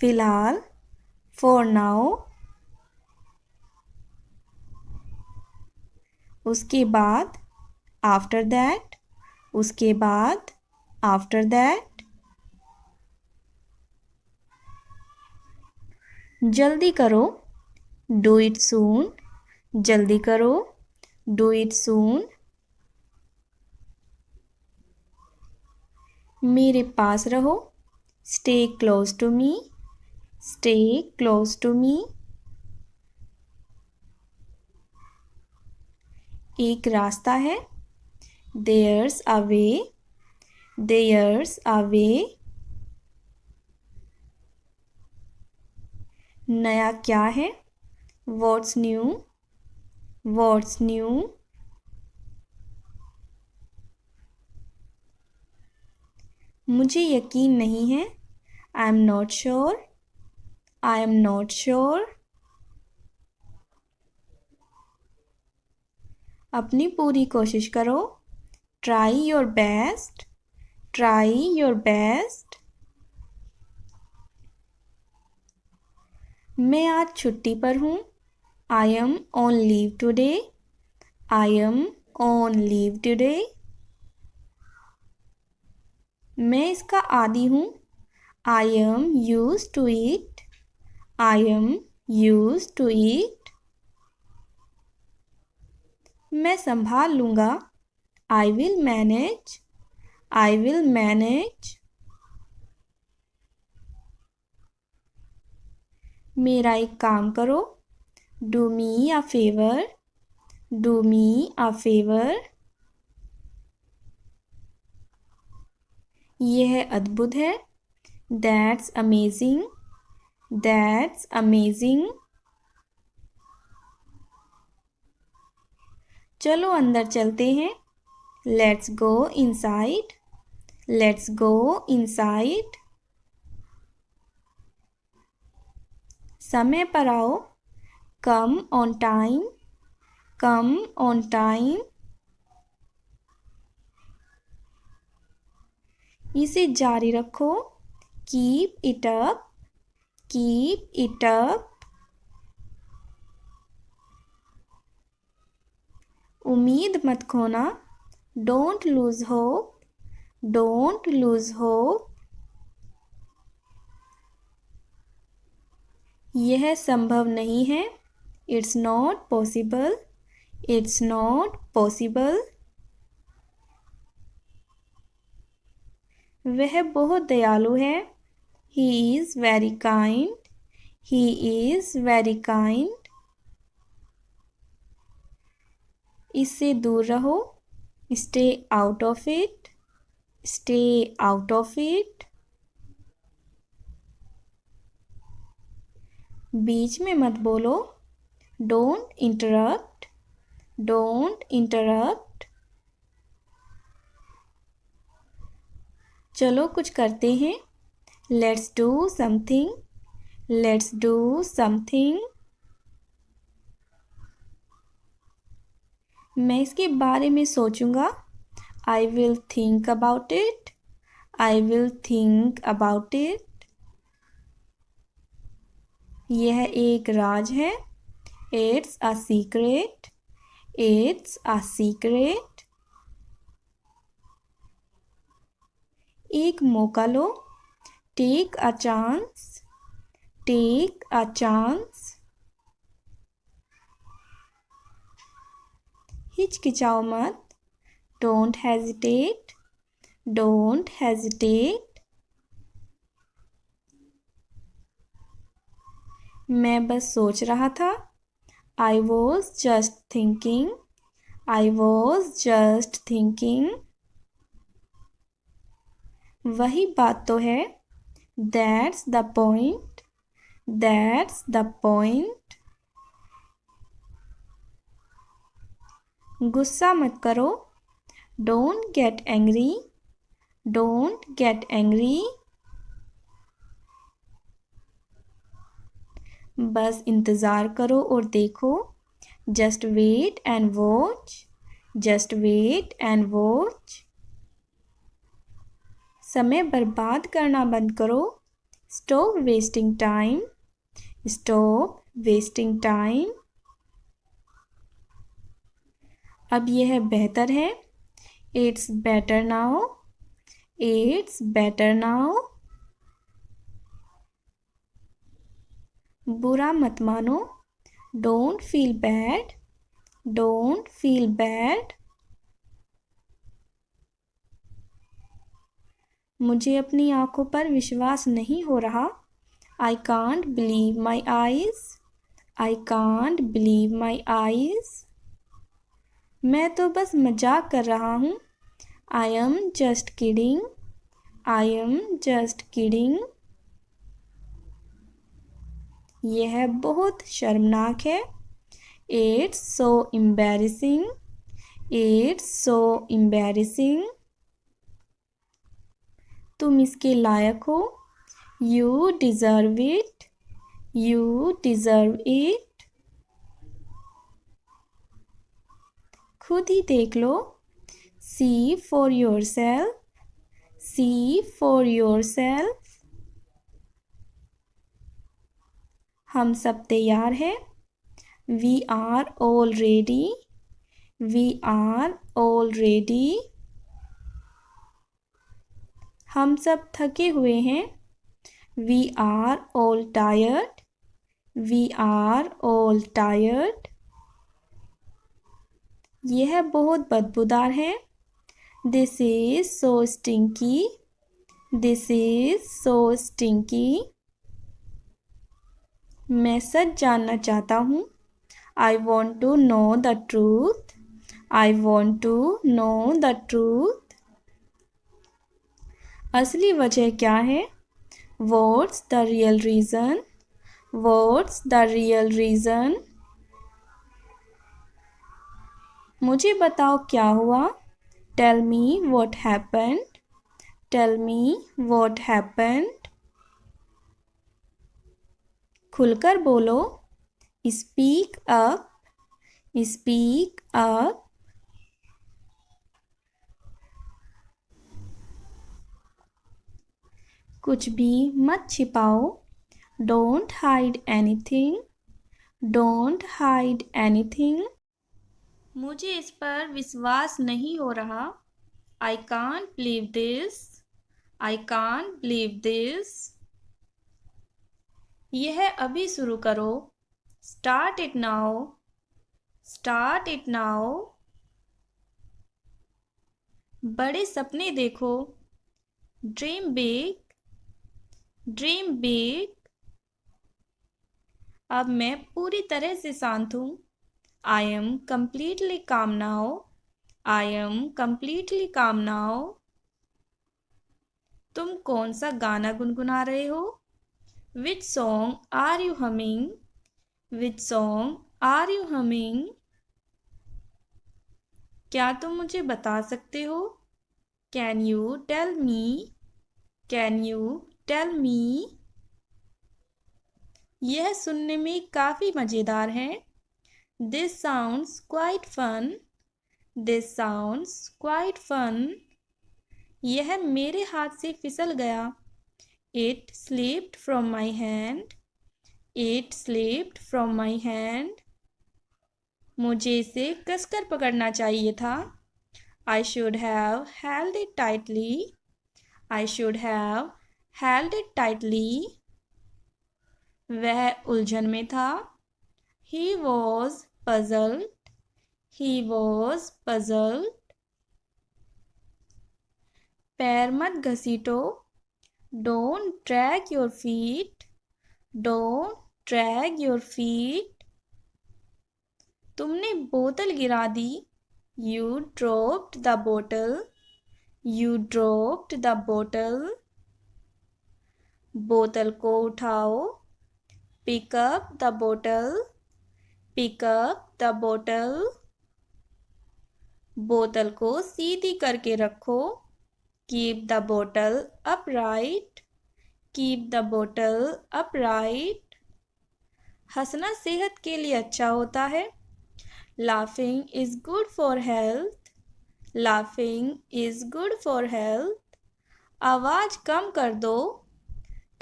फिलहाल, फॉर नाउ। उसके बाद, आफ्टर दैट, उसके बाद, आफ्टर दैट। जल्दी करो, डू इट सून, जल्दी करो, डू इट सून। मेरे पास रहो, stay close to me, stay close to me. एक रास्ता है, there's a way, there's a वे। नया क्या है, व्हाट्स न्यू, व्हाट्स न्यू। मुझे यकीन नहीं है, I am not sure, I am not sure. अपनी पूरी कोशिश करो, try your best, try your best. मैं आज छुट्टी पर हूँ, I am on leave today, I am on leave today. मैं इसका आदी हूँ, I am use to it, I am use to it. मैं संभाल लूँगा, I will manage, I will manage. मेरा एक काम करो, do me a favour, do me a favour. यह अद्भुत है, दैट्स अमेजिंग, दैट्स अमेजिंग। चलो अंदर चलते हैं, let's go inside, let's go inside. समय पर आओ, come on time, come on time. इसे जारी रखो, keep it up, keep it up. उम्मीद मत खोना, don't lose hope, don't lose hope. यह संभव नहीं है, it's not possible, it's not possible. वह बहुत दयालु है, he is very kind, he is very kind. इससे दूर रहो, stay out of it, stay out of it. बीच में मत बोलो, डोंट इंटरप्ट, डोंट इंटरप्ट। चलो कुछ करते हैं, let's do something, let's do something. मैं इसके बारे में सोचूंगा, I will think about it, I will think about it. यह एक राज है, it's a secret, it's a secret. एक मौका लो, take a chance, take a chance. हिचकिचाओ मत, डोंट हेजिटेट, डोंट हेजिटेट। मैं बस सोच रहा था, I was just thinking, I was just thinking. वही बात तो है, that's the point, that's the point. गुस्सा मत करो, don't get angry, don't get angry. बस इंतज़ार करो और देखो। Just wait and watch, just wait and watch. समय बर्बाद करना बंद करो। Stop wasting time, stop wasting time. अब यह बेहतर है। It's better now, it's better now. बुरा मत मानो। Don't feel bad, don't feel bad. मुझे अपनी आंखों पर विश्वास नहीं हो रहा। I can't believe my eyes, I can't believe my eyes. मैं तो बस मजाक कर रहा हूँ। I am just kidding, I am just kidding. यह बहुत शर्मनाक है। It's so embarrassing, it's so embarrassing. तुम इसके लायक हो। You deserve it, you deserve it. खुद ही देख लो। See for yourself, see for yourself. हम सब तैयार हैं। We are all ready, we are all ready. हम सब थके हुए हैं। We are all tired, we are all tired. यह बहुत बदबूदार है। This is so stinky, this is so stinky. मैं सच जानना चाहता हूँ। I want to know the truth, I want to know the truth. असली वजह क्या है? What's the real reason? What's the real reason? मुझे बताओ क्या हुआ? Tell me what happened. Tell me what happened. खुलकर बोलो। Speak up. Speak up. कुछ भी मत छिपाओ। Don't hide anything. Don't hide anything. मुझे इस पर विश्वास नहीं हो रहा। I can't believe this. I can't believe this. यह अभी शुरू करो। Start it now. Start it now. बड़े सपने देखो। Dream big. Dream big. अब मैं पूरी तरह से शांत हूँ। I am completely calm now. I am completely calm now. तुम कौन सा गाना गुनगुना रहे हो? Which song are you humming? Which song are you humming? क्या तुम मुझे बता सकते हो? Can you tell me? Can you tell me? यह सुनने में काफ़ी मज़ेदार है। This sounds quite fun. This sounds quite fun. यह मेरे हाथ से फिसल गया। It slipped from my hand. It slipped from my hand. मुझे इसे कसकर पकड़ना चाहिए था। I should have held it tightly. I should have held it tightly. वह उलझन में था। He was puzzled. He was puzzled. पैर मत घसीटो। Don't drag your feet. Don't drag your feet. तुमने बोतल गिरा दी। You dropped the bottle. You dropped the bottle. बोतल को उठाओ। Pick up the bottle. Pick up the bottle. बोतल को सीधी करके रखो। Keep the bottle upright. Keep the bottle upright. हंसना सेहत के लिए अच्छा होता है। Laughing is good for health. Laughing is good for health. आवाज़ कम कर दो।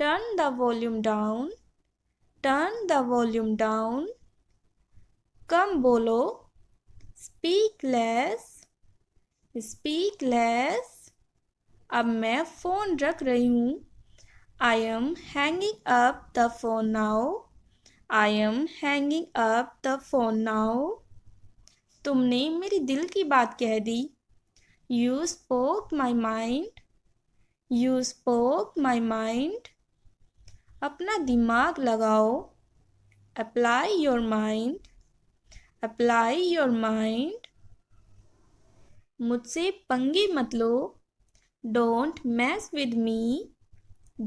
Turn the volume down. Turn the volume down. कम बोलो। Speak less. Speak less. अब मैं फ़ोन रख रही हूँ। I am hanging up the phone now. I am hanging up the phone now. तुमने मेरी दिल की बात कह दी। You spoke my mind. You spoke my mind. अपना दिमाग लगाओ। Apply your mind. Apply your mind. मुझसे पंगे मत लो। Don't mess with me.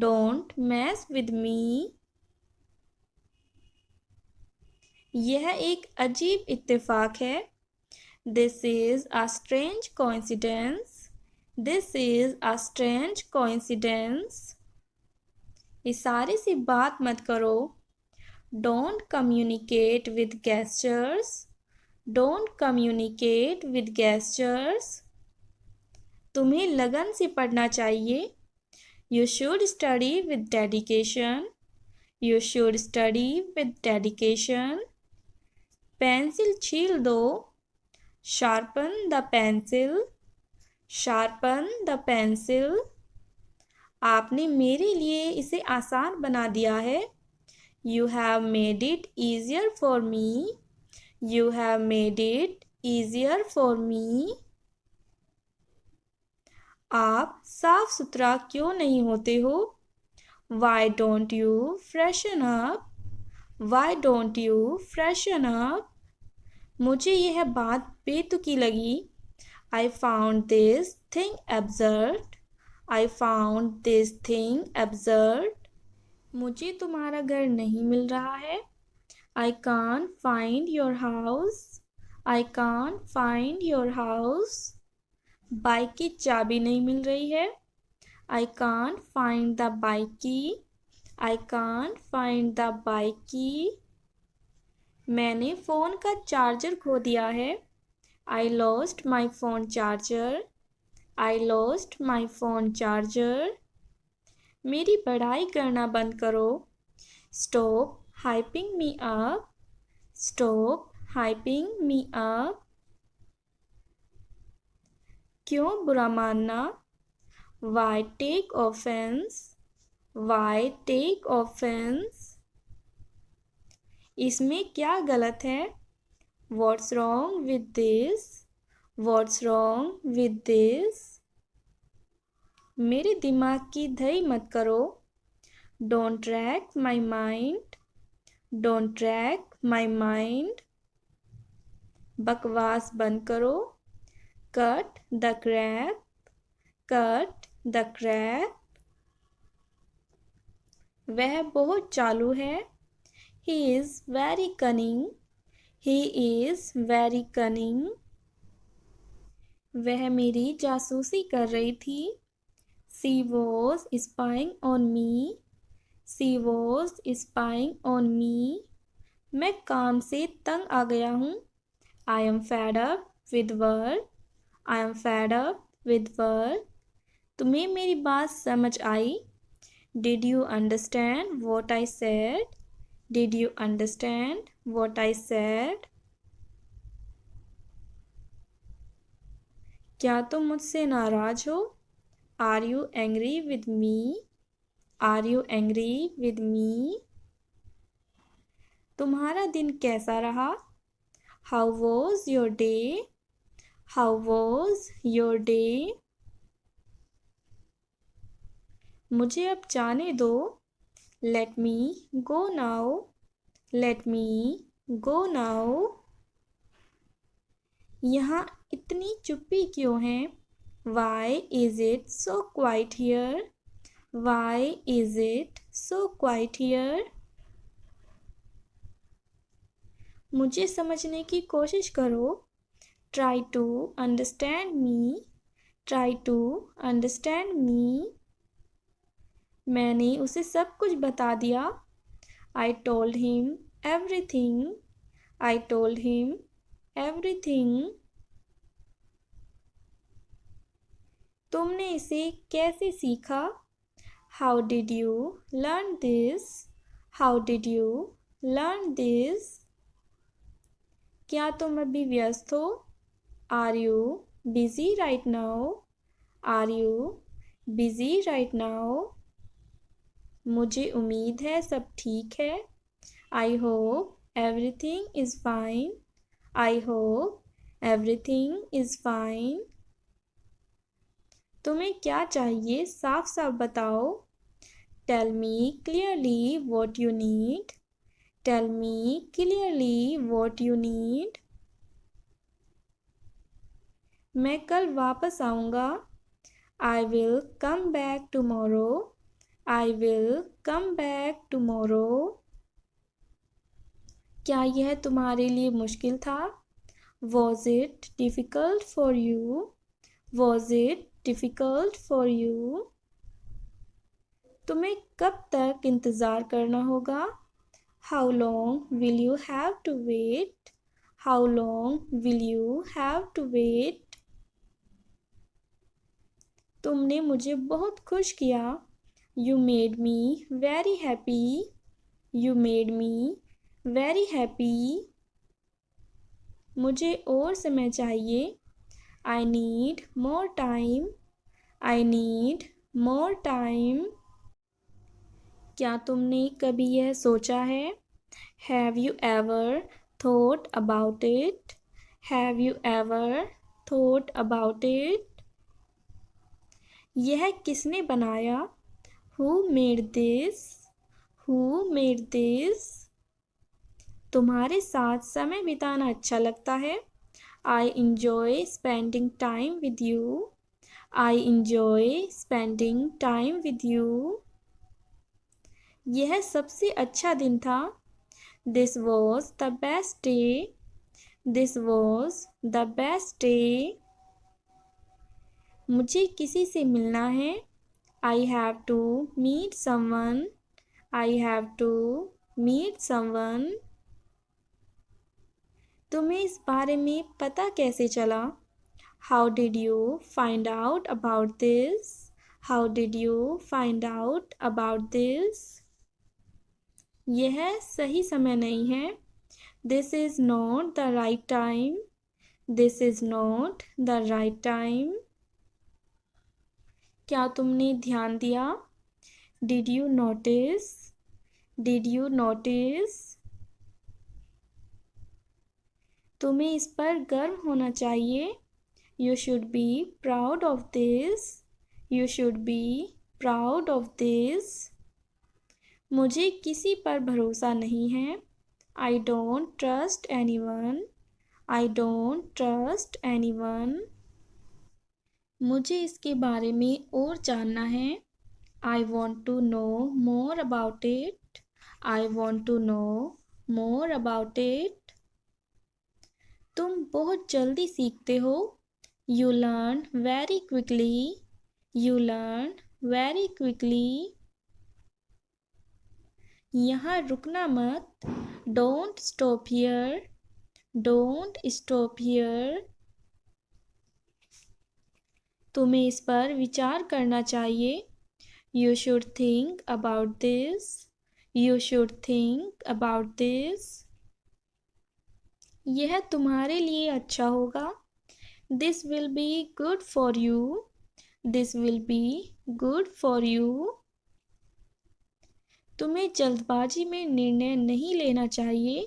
Don't mess with me. यह एक अजीब इत्तेफाक है। This is a strange coincidence. This is a strange coincidence. इशारे से बात मत करो। Don't communicate with gestures. Don't communicate with gestures. तुम्हें लगन से पढ़ना चाहिए। You should study with dedication. You should study with dedication. Pencil छील दो। Sharpen the pencil. Sharpen the pencil. आपने मेरे लिए इसे आसान बना दिया है। You have made it easier for me. You have made it easier for me. आप साफ सुथरा क्यों नहीं होते हो? Why don't you freshen up? Why don't you freshen up? मुझे यह बात बेतुकी लगी। I found this thing absurd. I found this thing absurd. मुझे तुम्हारा घर नहीं मिल रहा है। I can't find your house. I can't find your house. Bike की चाबी नहीं मिल रही है। I can't find the bike key. I can't find the bike key. मैंने फ़ोन का चार्जर खो दिया है। I lost my phone charger. I lost my phone charger. मेरी बढ़ाई करना बंद करो। Stop hyping me up. Stop hyping me up. क्यों बुरा मानना? Why take offense? Why take offense? इसमें क्या गलत है? What's wrong with this? What's wrong with this? मेरे दिमाग की धई मत करो। Don't rack my mind. Don't rack my mind. बकवास बंद करो। Cut the crap. Cut the crap. वह बहुत चालू है। He is very cunning. He is very cunning. वह मेरी जासूसी कर रही थी। She was spying on me. She was spying on me. मैं काम से तंग आ गया हूँ। I am fed up with work. I am fed up with work. तुम्हें मेरी बात समझ आई? Did you understand what I said? Did you understand what I said? क्या तुम मुझसे नाराज हो? Are you angry with me? Are you angry with me? तुम्हारा दिन कैसा रहा? How was your day? How was your day? मुझे अब जाने दो। Let me go now. Let me go now. यहाँ इतनी चुप्पी क्यों है? Why is it so quiet here? Why is it so quiet here? मुझे समझने की कोशिश करो। Try to understand me. Try to understand me. मैंने उसे सब कुछ बता दिया। I told him everything. I told him everything. तुमने इसे कैसे सीखा? How did you learn this? How did you learn this? क्या तुम अभी व्यस्त हो? Are you busy right now? Are you busy right now? मुझे उम्मीद है सब ठीक है. I hope everything is fine. I hope everything is fine. तुम्हें क्या चाहिए साफ साफ बताओ. Tell me clearly what you need. Tell me clearly what you need. मैं कल वापस आऊँगा. I will come back tomorrow. I will come back tomorrow. क्या यह तुम्हारे लिए मुश्किल था? Was it difficult for you? Was it difficult for you? तुम्हें कब तक इंतज़ार करना होगा? How long will you have to wait? How long will you have to wait? तुमने मुझे बहुत खुश किया. You made me very happy. You made me very happy. मुझे और समय चाहिए. I need more time. I need more time. क्या तुमने कभी यह सोचा है? Have you ever thought about it? Have you ever thought about it? यह किसने बनाया? Who made this? Who made this? तुम्हारे साथ समय बिताना अच्छा लगता है. I enjoy spending time with you. I enjoy spending time with you. यह सबसे अच्छा दिन था. This was the best day. This was the best day. मुझे किसी से मिलना है. I have to meet someone. I have to meet someone. तुम्हें इस बारे में पता कैसे चला? How did you find out about this? How did you find out about this? यह सही समय नहीं है. This is not the right time. This is not the right time. क्या तुमने ध्यान दिया? Did you notice? Did you notice? तुम्हें इस पर गर्व होना चाहिए. You should be proud of this. You should be proud of this. मुझे किसी पर भरोसा नहीं है. I don't trust anyone. I don't trust anyone. मुझे इसके बारे में और जानना है. I want to know more about it. I want to know more about it. तुम बहुत जल्दी सीखते हो. You learn very quickly. You learn very quickly. यहाँ रुकना मत. Don't stop here. Don't stop here. तुम्हें इस पर विचार करना चाहिए. You should think about this. You should think about this. यह तुम्हारे लिए अच्छा होगा. This will be good for you. This will be good for you. तुम्हें जल्दबाजी में निर्णय नहीं लेना चाहिए.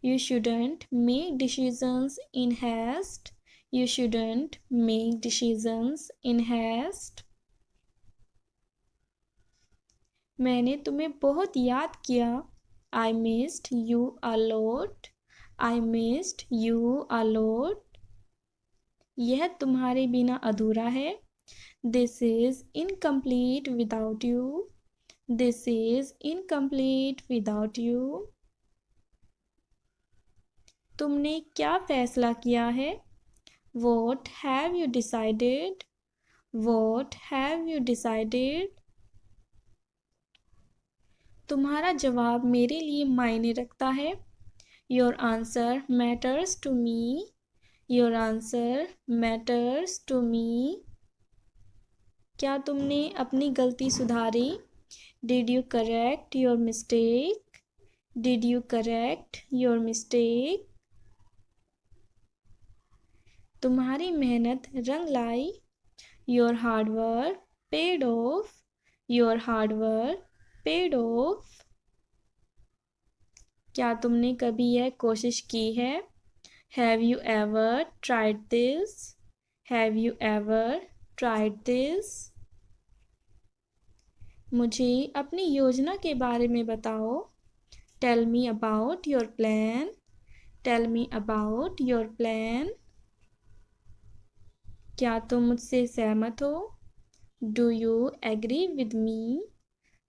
You shouldn't make decisions in haste. You shouldn't make decisions in haste. मैंने तुम्हें बहुत याद किया. I missed you a lot. I missed you a lot. यह तुम्हारे बिना अधूरा है. This is incomplete without you. This is incomplete without you. तुमने क्या फैसला किया है? What have you decided? What have you decided? तुम्हारा जवाब मेरे लिए मायने रखता है। Your answer matters to me. Your answer matters to me. क्या तुमने अपनी गलती सुधारी? Did you correct your mistake? Did you correct your mistake? तुम्हारी मेहनत रंग लाई। Your hard work paid off. Your hard work paid off. क्या तुमने कभी यह कोशिश की है? Have you ever tried this? Have you ever tried this? मुझे अपनी योजना के बारे में बताओ। Tell me about your plan. Tell me about your plan. क्या तुम मुझसे सहमत हो? Do you agree with me?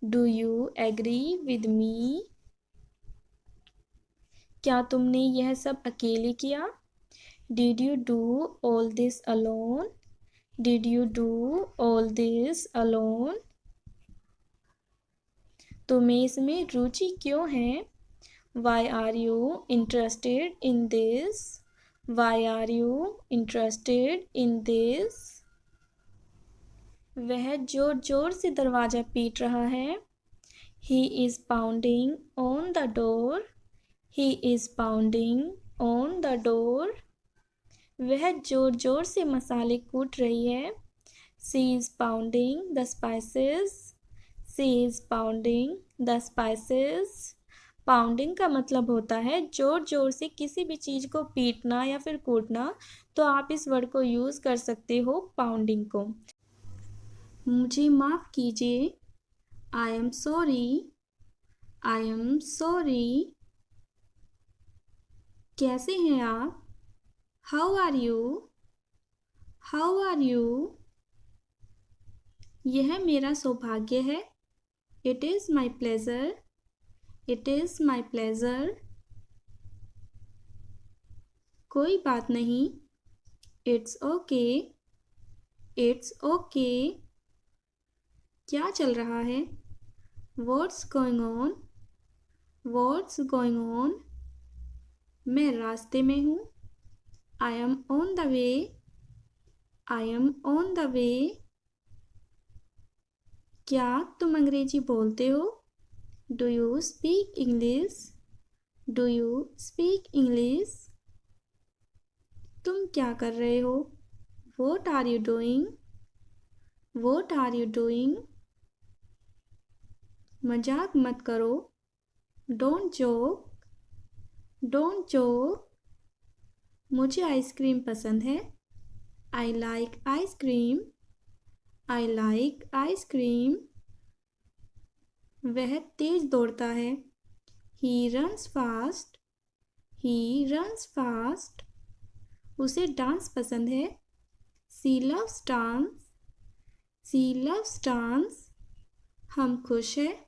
Do you agree with me? क्या तुमने यह सब अकेले किया? Did you do all this alone? Did you do all this alone? तुम्हें इसमें रुचि क्यों है? Why are you interested in this? Why are you interested in this? वह जोर जोर से दरवाज़ा पीट रहा है। He is pounding on the door. He is pounding on the door. वह जोर जोर से मसाले कूट रही है। She is pounding the spices. She is pounding the spices. Pounding का मतलब होता है जोर जोर से किसी भी चीज़ को पीटना या फिर कूटना। तो आप इस वर्ड को यूज़ कर सकते हो पाउंडिंग को। मुझे माफ़ कीजिए। I am sorry. I am sorry. कैसे हैं आप? How are you? How are you? यह मेरा सौभाग्य है। It is my pleasure. It is my pleasure. कोई बात नहीं। It's okay. It's okay. क्या चल रहा है? What's going on? What's going on? मैं रास्ते में हूँ। I am on the way. I am on the way. क्या तुम अंग्रेजी बोलते हो? Do you speak English? Do you speak English? तुम क्या कर रहे हो? What are you doing? What are you doing? मजाक मत करो। Don't joke. Don't joke. मुझे आइसक्रीम पसंद है। I like ice cream. I like ice cream. वह तेज दौड़ता है। He runs fast. He runs fast. उसे डांस पसंद है। She loves dance. She loves dance. हम खुश हैं।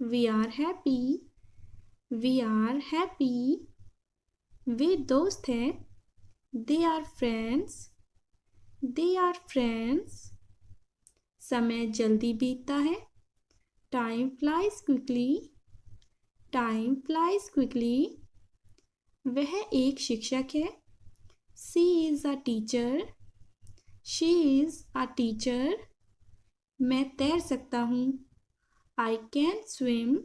We are happy. We are happy. वे दोस्त हैं। They are friends. They are friends. समय जल्दी बीतता है। Time flies quickly. Time flies quickly. वह एक शिक्षक है। She is a teacher. She is a teacher. मैं तैर सकता हूँ। I can swim.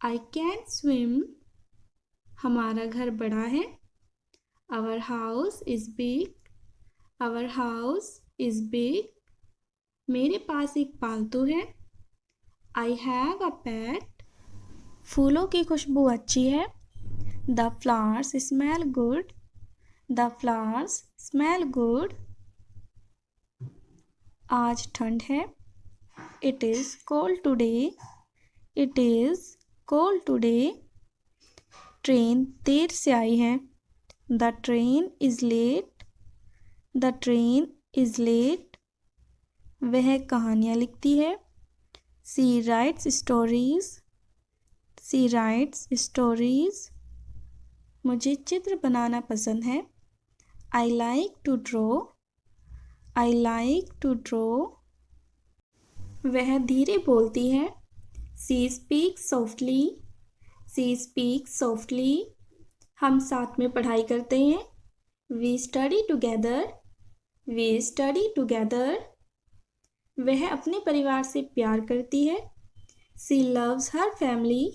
I can swim. हमारा घर बड़ा है। Our house is big. Our house is big. मेरे पास एक पालतू है। I have a pet. फूलों की खुशबू अच्छी है। The flowers smell good. The flowers smell good. आज ठंड है। It is cold today. It is cold today. Train देर से आई है। The train is late. The train is late. वह कहानियाँ लिखती है। She writes stories. She writes stories. मुझे चित्र बनाना पसंद है। I like to draw. I like to draw. वह धीरे बोलती है। She speaks softly, she speaks softly. हम साथ में पढ़ाई करते हैं। We study together, we study together. वह अपने परिवार से प्यार करती है। She loves her family,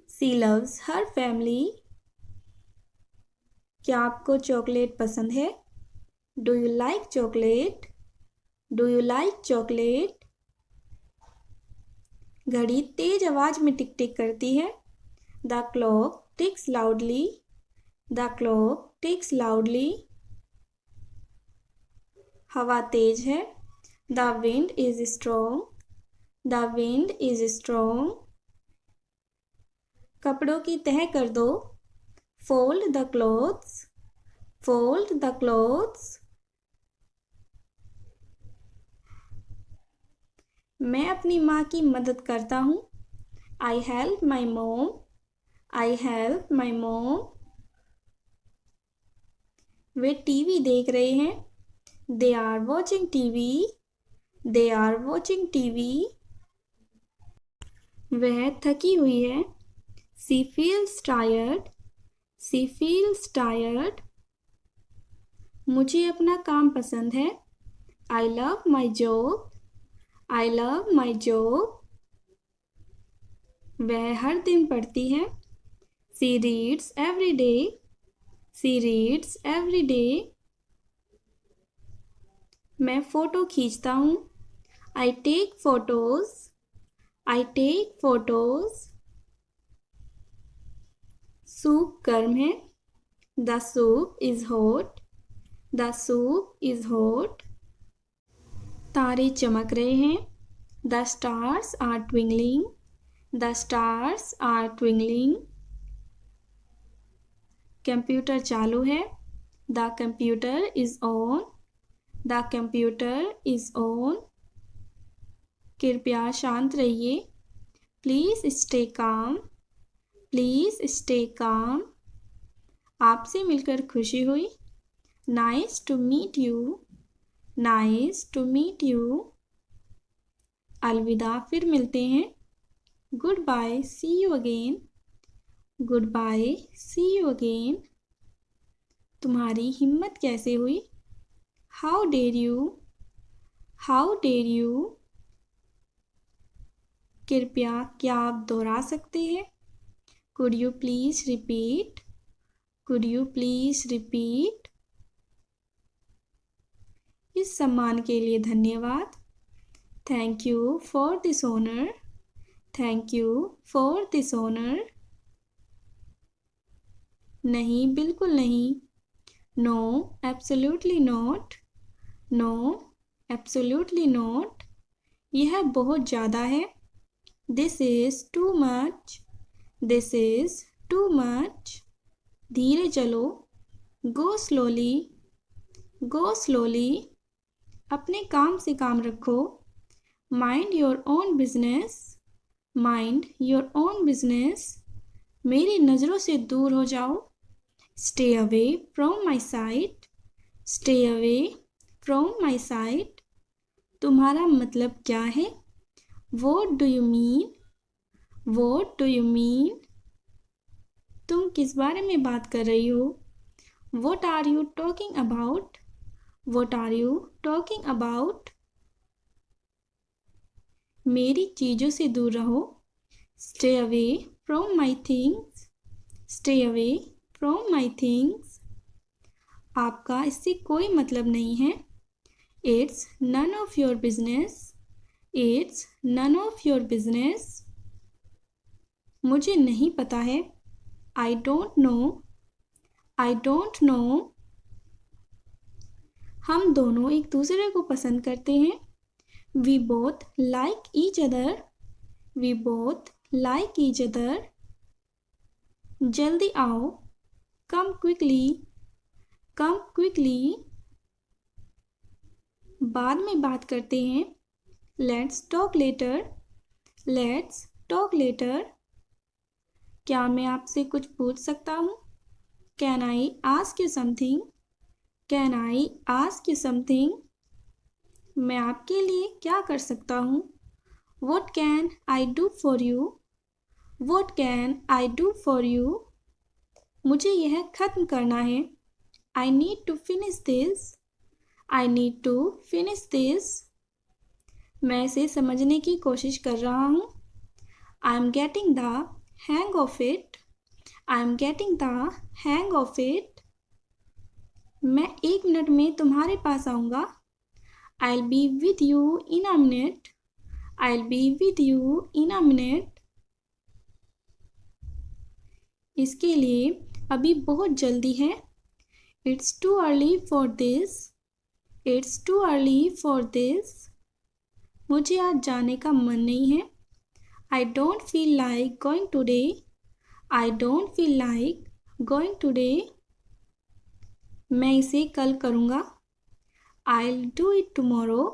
she loves her family. क्या आपको चॉकलेट पसंद है? Do you like chocolate, do you like chocolate. घड़ी तेज आवाज में टिक टिक करती है। The clock ticks loudly, the clock ticks loudly. हवा तेज है। The wind is strong, the wind is strong. कपड़ों की तह कर दो। Fold the clothes, fold the clothes. मैं अपनी माँ की मदद करता हूँ। आई हेल्प माई मोम, आई हेल्प माई मोम। वे टीवी देख रहे हैं। They are watching TV, they are watching TV. वह थकी हुई है। She feels tired, she feels tired. मुझे अपना काम पसंद है। I love my job, I love my job. वह हर दिन पढ़ती है। She reads every day, she reads every day. मैं फ़ोटो खींचता हूँ। I take photos, I take photos. Soup गर्म है। The soup is hot, the soup is hot. तारे चमक रहे हैं। The stars are twinkling, the stars are twinkling. Computer चालू है। The computer is on, the computer is on. कृपया शांत रहिए। Please stay calm, please stay calm. आपसे मिलकर खुशी हुई। Nice to meet you, nice to meet you. अलविदा, फिर मिलते हैं। Good bye, see you again, good bye, see you again. तुम्हारी हिम्मत कैसे हुई? How dare you, how dare you. कृपया क्या आप दोहरा सकते हैं? Could you please repeat, could you please repeat. इस सम्मान के लिए धन्यवाद। Thank you for this honour, thank you for this honour. नहीं, बिल्कुल नहीं। No, absolutely not, no, absolutely not. यह बहुत ज़्यादा है। This is too much, this is too much. धीरे चलो। Go slowly, go slowly. अपने काम से काम रखो। Mind your own business, mind your own business. मेरी नज़रों से दूर हो जाओ। Stay away from my sight, stay away from my sight. तुम्हारा मतलब क्या है? What do you mean, what do you mean. तुम किस बारे में बात कर रही हो? What are you talking about, what are you talking about. मेरी चीज़ों से दूर रहो। Stay away from my things, stay away from my things. आपका इससे कोई मतलब नहीं है। It's none of your business, it's none of your business. मुझे नहीं पता है। I don't know, I don't know. हम दोनों एक दूसरे को पसंद करते हैं। We both like each other, we both like each other. जल्दी आओ। Come quickly, come quickly. बाद में बात करते हैं। Let's talk later, let's talk later. क्या मैं आपसे कुछ पूछ सकता हूँ? Can I ask you something, can I ask you something. मैं आपके लिए क्या कर सकता हूँ? What can I do for you? What can I do for you? मुझे यह खत्म करना है. I need to finish this. I need to finish this. मैं इसे समझने की कोशिश कर रहा हूँ. I am getting the hang of it. I am getting the hang of it. मैं 1 मिनट में तुम्हारे पास आऊँगा. I'll be with you in a minute. I'll be with you in a minute. इसके लिए अभी बहुत जल्दी है. It's too early for this. It's too early for this. मुझे आज जाने का मन नहीं है. I don't feel like going today. I don't feel like going today. मैं इसे कल करूँगा. I'll do it tomorrow.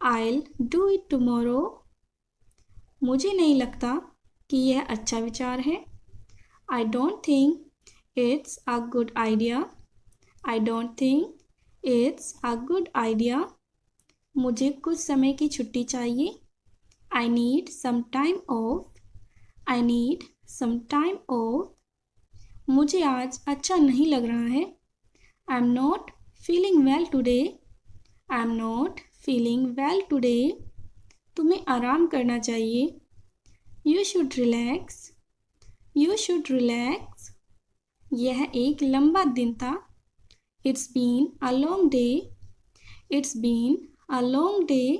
I'll do it tomorrow. मुझे नहीं लगता कि यह अच्छा विचार है. I don't think it's a good idea. I don't think it's a good idea. मुझे कुछ समय की छुट्टी चाहिए. I need some time off. I need some time off. मुझे आज अच्छा नहीं लग रहा है. I'm not feeling well today. I'm not feeling well today. तुम्हें आराम करना चाहिए. You should relax. You should relax. यह एक लंबा दिन था. It's been a long day. It's been a long day.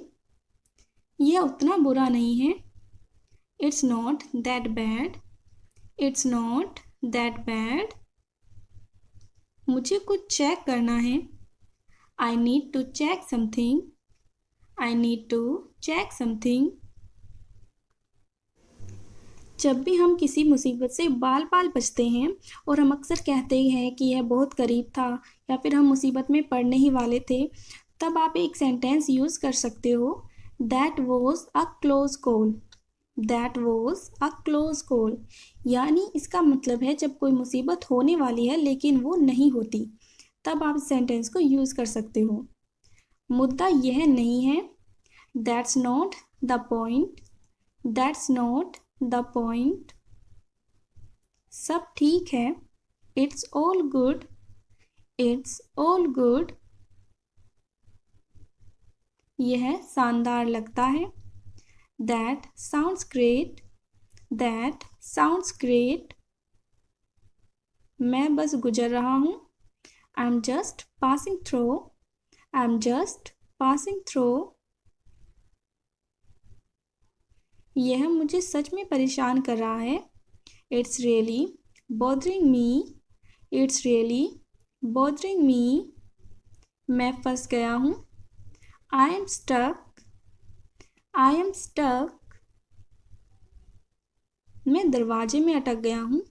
यह उतना बुरा नहीं है. It's not that bad. It's not that bad. मुझे कुछ चेक करना है. I need to check something. I need to check something. जब भी हम किसी मुसीबत से बाल बाल बचते हैं और हम अक्सर कहते हैं कि यह बहुत करीब था या फिर हम मुसीबत में पड़ने ही वाले थे, तब आप एक सेंटेंस यूज़ कर सकते हो. That was a close call. That was a close call. यानी इसका मतलब है जब कोई मुसीबत होने वाली है लेकिन वो नहीं होती, तब आप इस सेंटेंस को यूज़ कर सकते हो. मुद्दा यह नहीं है. That's not the point. That's not the point. सब ठीक है. It's all good. It's all good. यह शानदार लगता है. That sounds great. That sounds great. मैं बस गुजर रहा हूँ. I'm just passing through. I'm just passing through. यह मुझे सच में परेशान कर रहा है. It's really bothering me. It's really bothering me. मैं फंस गया हूँ. I am stuck. I am stuck. मैं दरवाजे में अटक गया हूँ.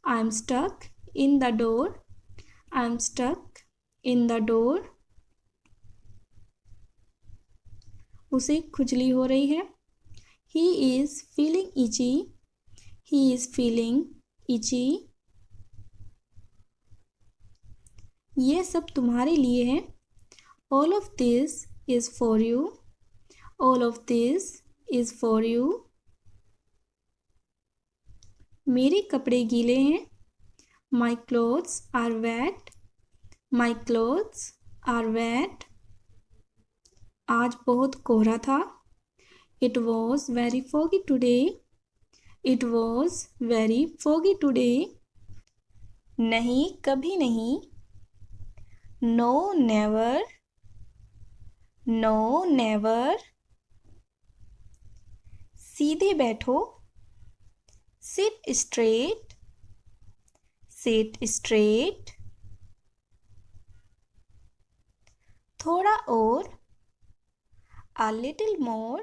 I am stuck in the door. I am stuck in the door. उसे खुजली हो रही है. He is feeling itchy. He is feeling itchy. ये सब तुम्हारे लिए है. All of this is for you. All of this is for you. मेरे कपड़े गीले हैं. My clothes are wet. My clothes are wet. आज बहुत कोहरा था. It was very foggy today. It was very foggy today. नहीं, कभी नहीं. No, never. No, never. सीधे बैठो. Sit straight. Sit straight. थोड़ा और. A little more.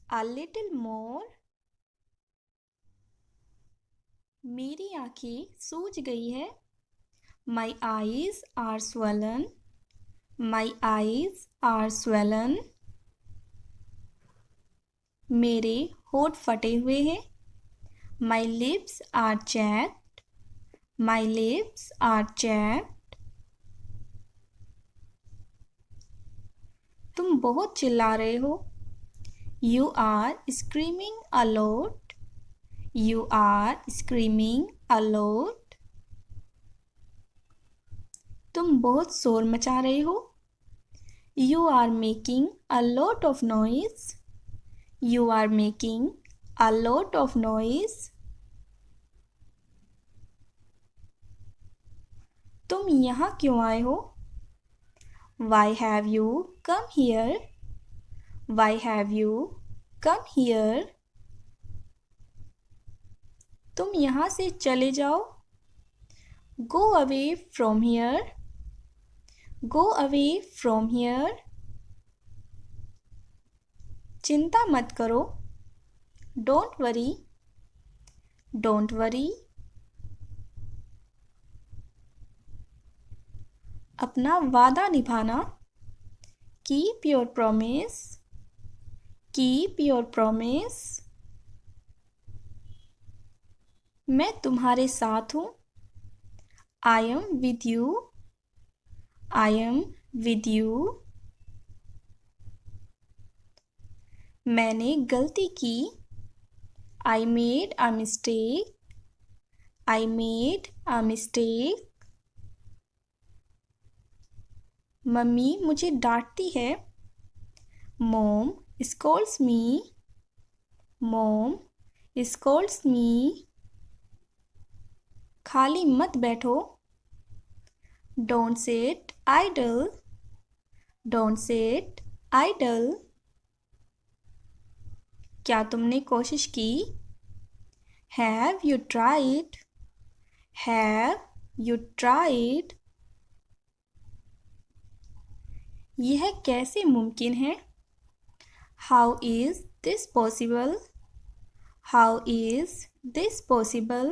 A little more. मेरी आँखें सूज गई है. My eyes are swollen. My eyes are swollen. मेरे होठ फटे हुए हैं. My lips are chapped. My lips are chapped. तुम बहुत चिल्ला रहे हो. You are screaming a lot. You are screaming a lot. तुम बहुत शोर मचा रहे हो. You are making a lot of noise. You are making a lot of noise. तुम यहाँ क्यों आए हो? Why have you come here? Why have you come here? तुम यहाँ से चले जाओ. Go away from here. Go away from here. चिंता मत करो. Don't worry. Don't worry. अपना वादा निभाना. Keep your promise. Keep your promise. मैं तुम्हारे साथ हूँ. I am with you. I am with you. मैंने गलती की. I made a mistake. I made a mistake. Mummy मुझे डांटती है. Mom scolds me. Mom scolds me. खाली मत बैठो. Don't sit idle. Don't sit idle. क्या तुमने कोशिश की? Have you tried? Have you tried? यह कैसे मुमकिन है? How is this possible? How is this possible?